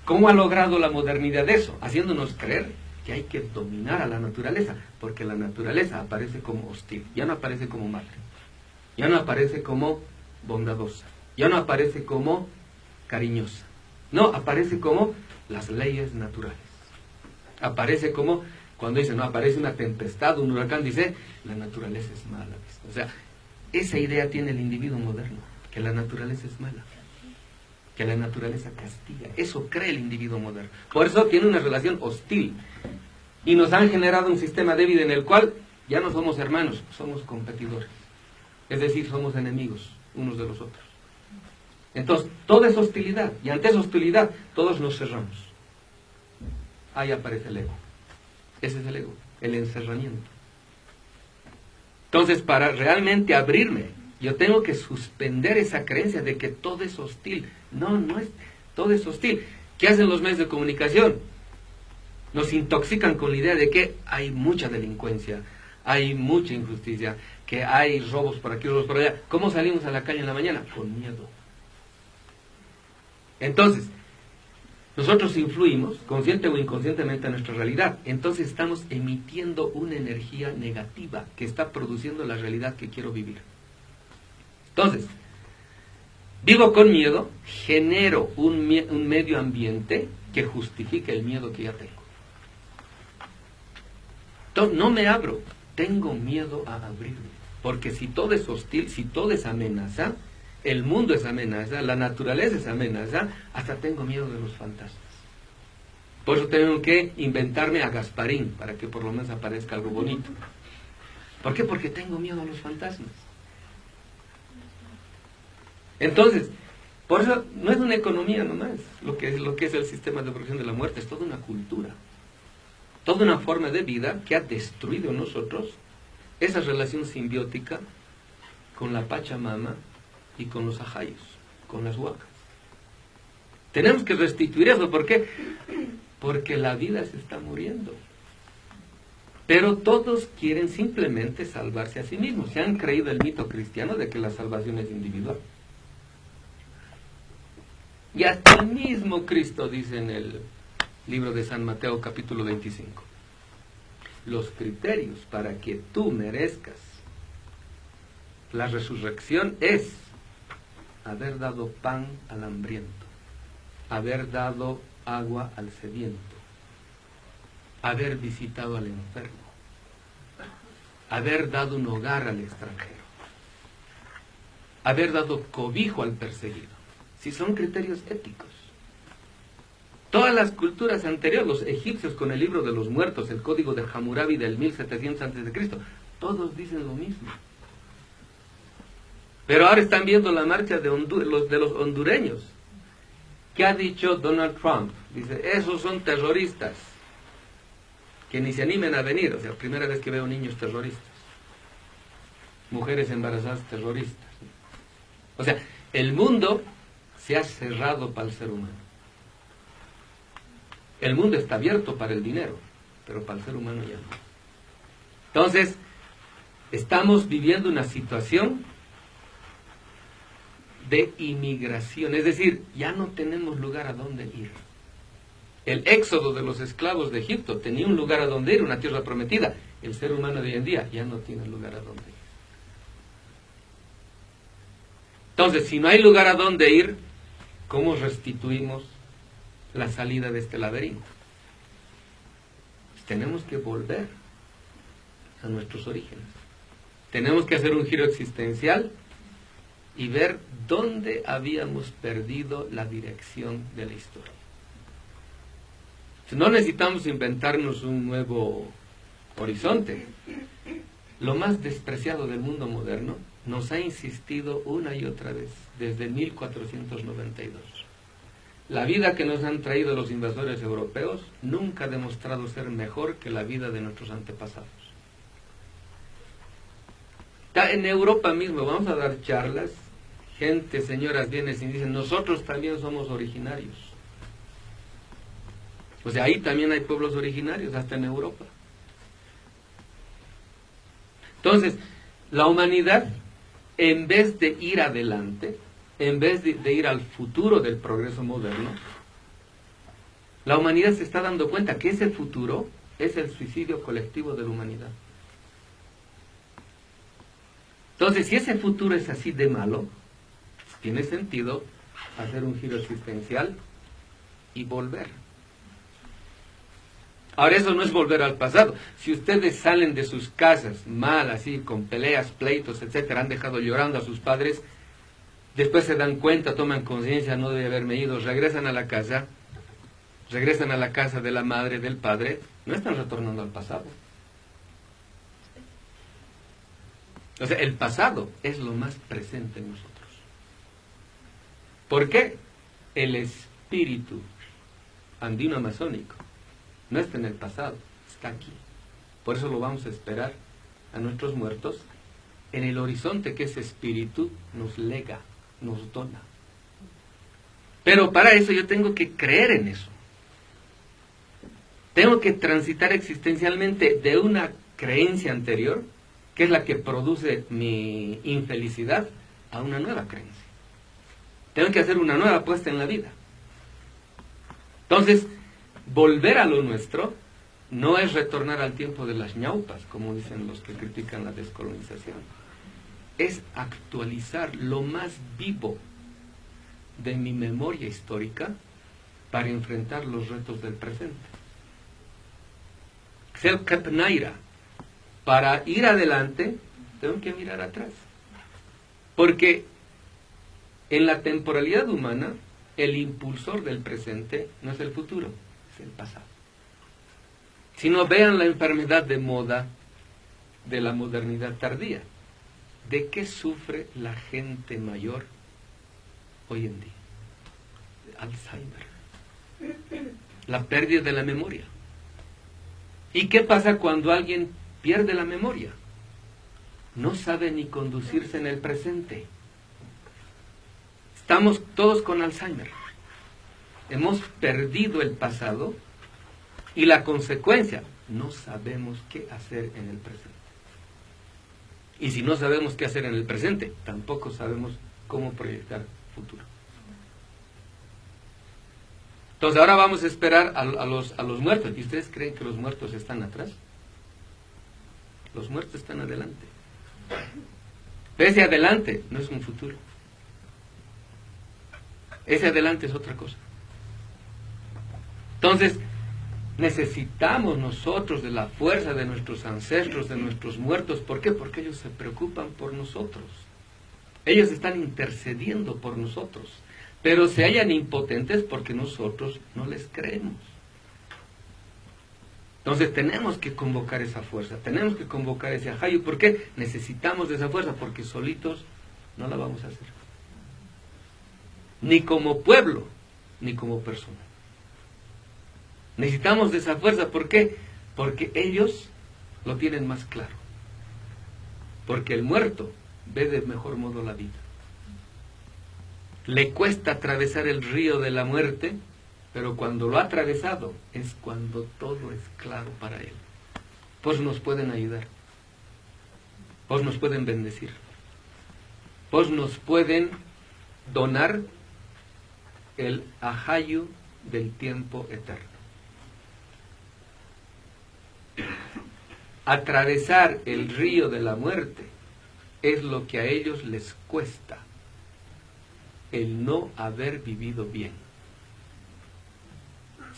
¿Cómo ha logrado la modernidad eso? Haciéndonos creer que hay que dominar a la naturaleza, porque la naturaleza aparece como hostil, ya no aparece como madre, ya no aparece como bondadosa, ya no aparece como cariñosa, no, aparece como las leyes naturales. Aparece como, cuando dice, no, aparece una tempestad, un huracán, dice, la naturaleza es mala. O sea, esa idea tiene el individuo moderno, que la naturaleza es mala, que la naturaleza castiga. Eso cree el individuo moderno. Por eso tiene una relación hostil. Y nos han generado un sistema de vida en el cual ya no somos hermanos, somos competidores. Es decir, somos enemigos unos de los otros. Entonces, toda es hostilidad. Y ante esa hostilidad, todos nos cerramos. Ahí aparece el ego. Ese es el ego, el encerramiento. Entonces, para realmente abrirme, yo tengo que suspender esa creencia de que todo es hostil. No, no es, todo es hostil. ¿Qué hacen los medios de comunicación? Nos intoxican con la idea de que hay mucha delincuencia, hay mucha injusticia, que hay robos por aquí, robos por allá. ¿Cómo salimos a la calle en la mañana? Con miedo. Entonces, nosotros influimos, consciente o inconscientemente, en nuestra realidad. Entonces estamos emitiendo una energía negativa que está produciendo la realidad que quiero vivir. Entonces, vivo con miedo, genero un medio ambiente que justifique el miedo que ya tengo. Entonces, no me abro, tengo miedo a abrirme. Porque si todo es hostil, si todo es amenaza, el mundo es amenaza, la naturaleza es amenaza, hasta tengo miedo de los fantasmas. Por eso tengo que inventarme a Gasparín, para que por lo menos aparezca algo bonito. ¿Por qué? Porque tengo miedo a los fantasmas. Entonces, por eso no es una economía nomás, lo que es el sistema de producción de la muerte, es toda una cultura. Toda una forma de vida que ha destruido en nosotros esa relación simbiótica con la Pachamama y con los ajayos, con las huacas. Tenemos que restituir eso. ¿Por qué? Porque la vida se está muriendo. Pero todos quieren simplemente salvarse a sí mismos. Se han creído el mito cristiano de que la salvación es individual. Y hasta el mismo Cristo dice en el libro de San Mateo, capítulo 25. Los criterios para que tú merezcas la resurrección es haber dado pan al hambriento, haber dado agua al sediento, haber visitado al enfermo, haber dado un hogar al extranjero, haber dado cobijo al perseguido. Si son criterios éticos. Todas las culturas anteriores, los egipcios con el libro de los muertos, el código de Hammurabi del 1700 a.C., todos dicen lo mismo. Pero ahora están viendo la marcha de los hondureños. ¿Qué ha dicho Donald Trump? Dice, esos son terroristas, que ni se animen a venir. O sea, primera vez que veo niños terroristas, mujeres embarazadas terroristas. O sea, el mundo se ha cerrado para el ser humano. El mundo está abierto para el dinero, pero para el ser humano ya no. Entonces, estamos viviendo una situación de inmigración, es decir, ya no tenemos lugar a dónde ir. El éxodo de los esclavos de Egipto tenía un lugar a donde ir, una tierra prometida. El ser humano de hoy en día ya no tiene lugar a dónde ir. Entonces, si no hay lugar a donde ir, ¿cómo restituimos la salida de este laberinto? Pues tenemos que volver a nuestros orígenes. Tenemos que hacer un giro existencial y ver dónde habíamos perdido la dirección de la historia. No necesitamos inventarnos un nuevo horizonte. Lo más despreciado del mundo moderno nos ha insistido una y otra vez desde 1492. La vida que nos han traído los invasores europeos nunca ha demostrado ser mejor que la vida de nuestros antepasados. En Europa mismo vamos a dar charlas, gente, señoras, vienen y dicen, nosotros también somos originarios. O sea, ahí también hay pueblos originarios, hasta en Europa. Entonces, la humanidad, en vez de ir adelante, en vez de ir al futuro del progreso moderno, la humanidad se está dando cuenta que ese futuro es el suicidio colectivo de la humanidad. Entonces, si ese futuro es así de malo, tiene sentido hacer un giro existencial y volver. Ahora, eso no es volver al pasado. Si ustedes salen de sus casas mal, así, con peleas, pleitos, etcétera, han dejado llorando a sus padres, después se dan cuenta, toman conciencia, no debe haberme ido, regresan a la casa de la madre, del padre, no están retornando al pasado. O sea, el pasado es lo más presente en nosotros. ¿Por qué? El espíritu andino amazónico no está en el pasado, está aquí. Por eso lo vamos a esperar a nuestros muertos en el horizonte que ese espíritu nos lega, nos dona. Pero para eso yo tengo que creer en eso. Tengo que transitar existencialmente de una creencia anterior, que es la que produce mi infelicidad, a una nueva creencia. Tengo que hacer una nueva apuesta en la vida. Entonces, volver a lo nuestro no es retornar al tiempo de las ñaupas, como dicen los que critican la descolonización. Es actualizar lo más vivo de mi memoria histórica para enfrentar los retos del presente. Ser Kepnaira. Para ir adelante, tengo que mirar atrás. Porque en la temporalidad humana, el impulsor del presente no es el futuro, es el pasado. Si no, vean la enfermedad de moda de la modernidad tardía. ¿De qué sufre la gente mayor hoy en día? De Alzheimer. La pérdida de la memoria. ¿Y qué pasa cuando alguien pierde la memoria? No sabe ni conducirse en el presente. Estamos todos con Alzheimer. Hemos perdido el pasado y la consecuencia, no sabemos qué hacer en el presente. Y si no sabemos qué hacer en el presente, tampoco sabemos cómo proyectar futuro. Entonces ahora vamos a esperar a los muertos. ¿Y ustedes creen que los muertos están atrás? Los muertos están adelante. Ese adelante no es un futuro. Ese adelante es otra cosa. Entonces, necesitamos nosotros de la fuerza de nuestros ancestros, de nuestros muertos. ¿Por qué? Porque ellos se preocupan por nosotros. Ellos están intercediendo por nosotros. Pero se hallan impotentes porque nosotros no les creemos. Entonces tenemos que convocar esa fuerza, tenemos que convocar ese ajayo. ¿Por qué? Necesitamos de esa fuerza, porque solitos no la vamos a hacer. Ni como pueblo, ni como persona. Necesitamos de esa fuerza, ¿por qué? Porque ellos lo tienen más claro. Porque el muerto ve de mejor modo la vida. Le cuesta atravesar el río de la muerte, pero cuando lo ha atravesado es cuando todo es claro para él. Pues nos pueden ayudar, pues nos pueden bendecir, pues nos pueden donar el ajayo del tiempo eterno. Atravesar el río de la muerte es lo que a ellos les cuesta, el no haber vivido bien.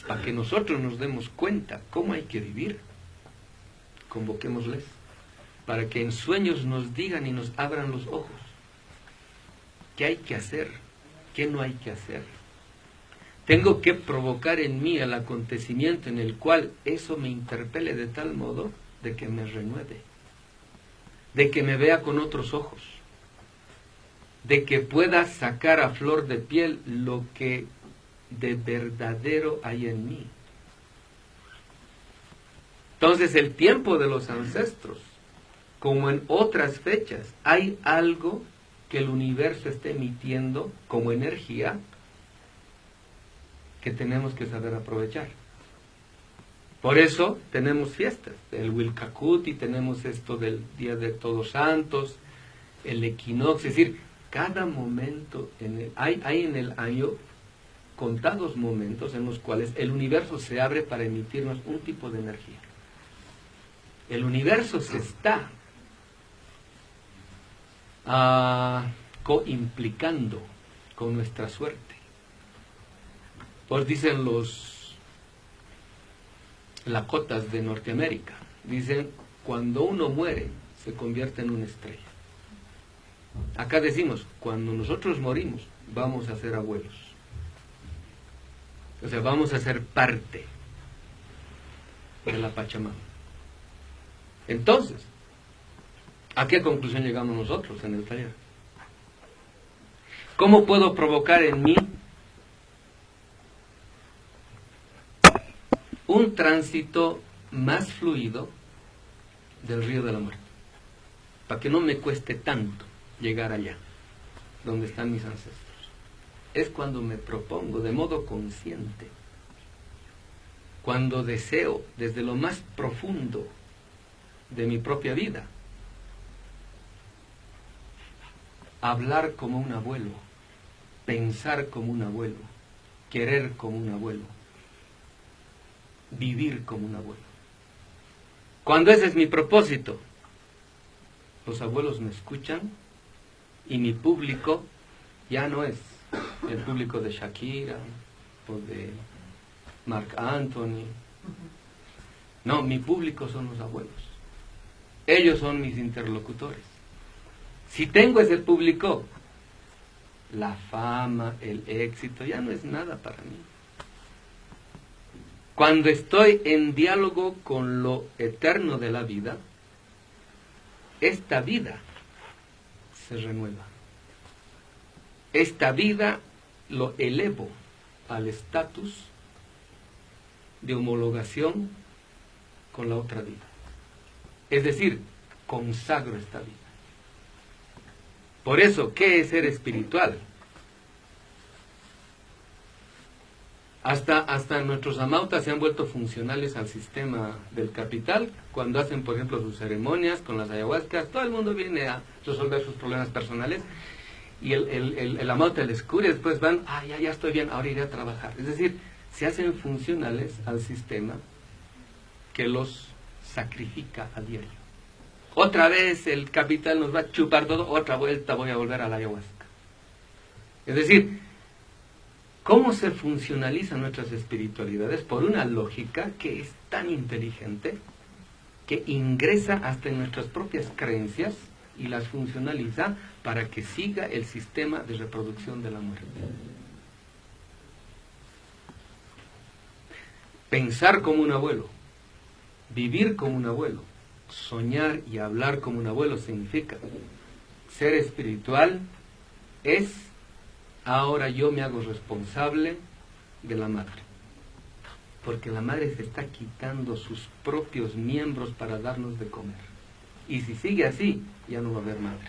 Para que nosotros nos demos cuenta cómo hay que vivir, convoquémosles, para que en sueños nos digan y nos abran los ojos. ¿Qué hay que hacer? ¿Qué no hay que hacer? Tengo que provocar en mí el acontecimiento en el cual eso me interpele de tal modo de que me renueve, de que me vea con otros ojos, de que pueda sacar a flor de piel lo que de verdadero hay en mí. Entonces, el tiempo de los ancestros, como en otras fechas, hay algo que el universo está emitiendo como energía que tenemos que saber aprovechar. Por eso tenemos fiestas, el Wilcacuti, tenemos esto del Día de Todos Santos, el equinoccio, es decir, cada momento, hay en el año contados momentos en los cuales el universo se abre para emitirnos un tipo de energía. El universo se está coimplicando con nuestra suerte. Pues dicen los lakotas de Norteamérica, dicen, cuando uno muere, se convierte en una estrella. Acá decimos, cuando nosotros morimos, vamos a ser abuelos. O sea, vamos a ser parte de la Pachamama. Entonces, ¿a qué conclusión llegamos nosotros en el taller? ¿Cómo puedo provocar en mí un tránsito más fluido del río de la muerte? Para que no me cueste tanto llegar allá, donde están mis ancestros. Es cuando me propongo de modo consciente, cuando deseo desde lo más profundo de mi propia vida hablar como un abuelo, pensar como un abuelo, querer como un abuelo, vivir como un abuelo. Cuando ese es mi propósito, los abuelos me escuchan y mi público ya no es el público de Shakira o de Marc Anthony. No, mi público son los abuelos. Ellos son mis interlocutores. Si tengo ese público, la fama, el éxito, ya no es nada para mí. Cuando estoy en diálogo con lo eterno de la vida, esta vida se renueva. Esta vida lo elevo al estatus de homologación con la otra vida. Es decir, consagro esta vida. Por eso, ¿qué es ser espiritual? Hasta nuestros amautas se han vuelto funcionales al sistema del capital. Cuando hacen, por ejemplo, sus ceremonias con las ayahuascas, todo el mundo viene a resolver sus problemas personales. Y el amauta les cura y después van, ya estoy bien, ahora iré a trabajar. Es decir, se hacen funcionales al sistema que los sacrifica a diario. Otra vez el capital nos va a chupar todo, otra vuelta voy a volver a la ayahuasca. Es decir, ¿cómo se funcionalizan nuestras espiritualidades? Por una lógica que es tan inteligente que ingresa hasta en nuestras propias creencias y las funcionaliza para que siga el sistema de reproducción de la muerte. Pensar como un abuelo, vivir como un abuelo, soñar y hablar como un abuelo significa ser espiritual es ahora yo me hago responsable de la madre. Porque la madre se está quitando sus propios miembros para darnos de comer. Y si sigue así, ya no va a haber madre.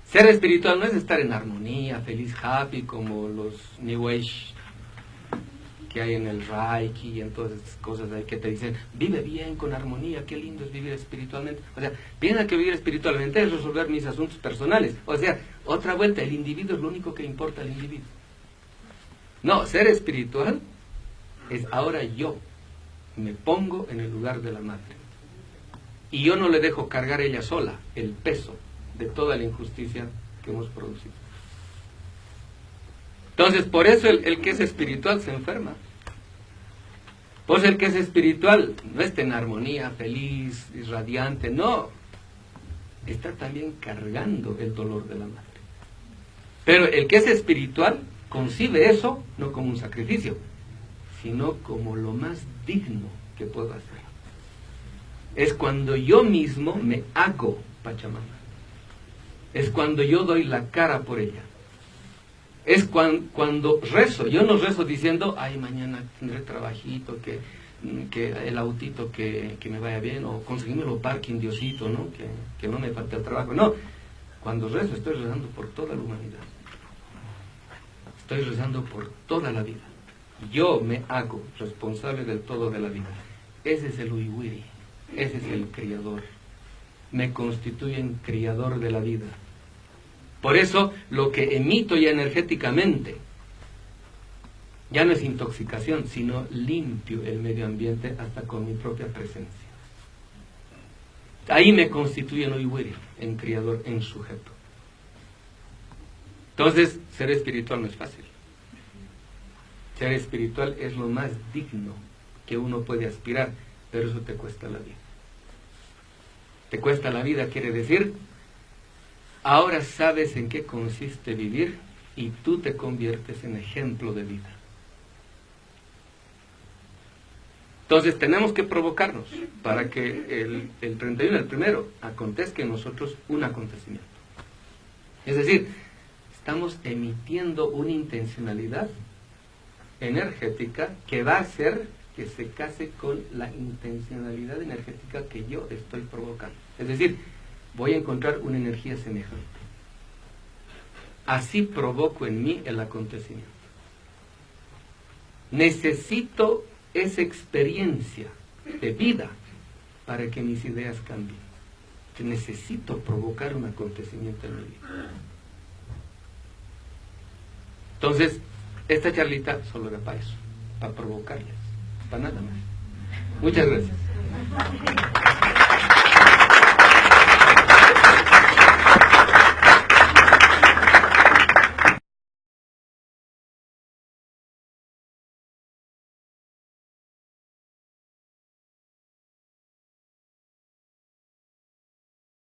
Ser espiritual no es estar en armonía, feliz, happy, como los New Age que hay en el Reiki y en todas estas cosas ahí que te dicen, vive bien, con armonía, qué lindo es vivir espiritualmente. O sea, piensa que vivir espiritualmente es resolver mis asuntos personales. O sea, otra vuelta, el individuo es lo único que importa al individuo. No, ser espiritual es ahora yo me pongo en el lugar de la madre. Y yo no le dejo cargar ella sola el peso de toda la injusticia que hemos producido. Entonces, por eso el que es espiritual se enferma. Por eso el que es espiritual no está en armonía, feliz, radiante, no. Está también cargando el dolor de la madre. Pero el que es espiritual concibe eso no como un sacrificio, sino como lo más digno que puedo hacer. Es cuando yo mismo me hago Pachamama. Es cuando yo doy la cara por ella. Es cuando rezo. Yo no rezo diciendo, ay, mañana tendré trabajito, que el autito que me vaya bien, o conseguímelo parking, Diosito, ¿no? Que no me falte el trabajo. No, cuando rezo estoy rezando por toda la humanidad. Estoy rezando por toda la vida. Yo me hago responsable del todo de la vida. Ese es el Uiwiri, ese es el criador. Me constituyen criador de la vida. Por eso lo que emito ya energéticamente ya no es intoxicación, sino limpio el medio ambiente hasta con mi propia presencia. Ahí me constituye en Uiwiri, en criador, en sujeto. Entonces, ser espiritual no es fácil. Ser espiritual es lo más digno que uno puede aspirar, pero eso te cuesta la vida. Te cuesta la vida quiere decir, ahora sabes en qué consiste vivir y tú te conviertes en ejemplo de vida. Entonces tenemos que provocarnos para que el 31, el primero, acontezca en nosotros un acontecimiento. Es decir, estamos emitiendo una intencionalidad energética que va a hacer que se case con la intencionalidad energética que yo estoy provocando. Es decir, voy a encontrar una energía semejante. Así provoco en mí el acontecimiento. Necesito esa experiencia de vida para que mis ideas cambien. Necesito provocar un acontecimiento en mi vida. Entonces, esta charlita solo era para eso, para provocarles, para nada más. Muchas gracias.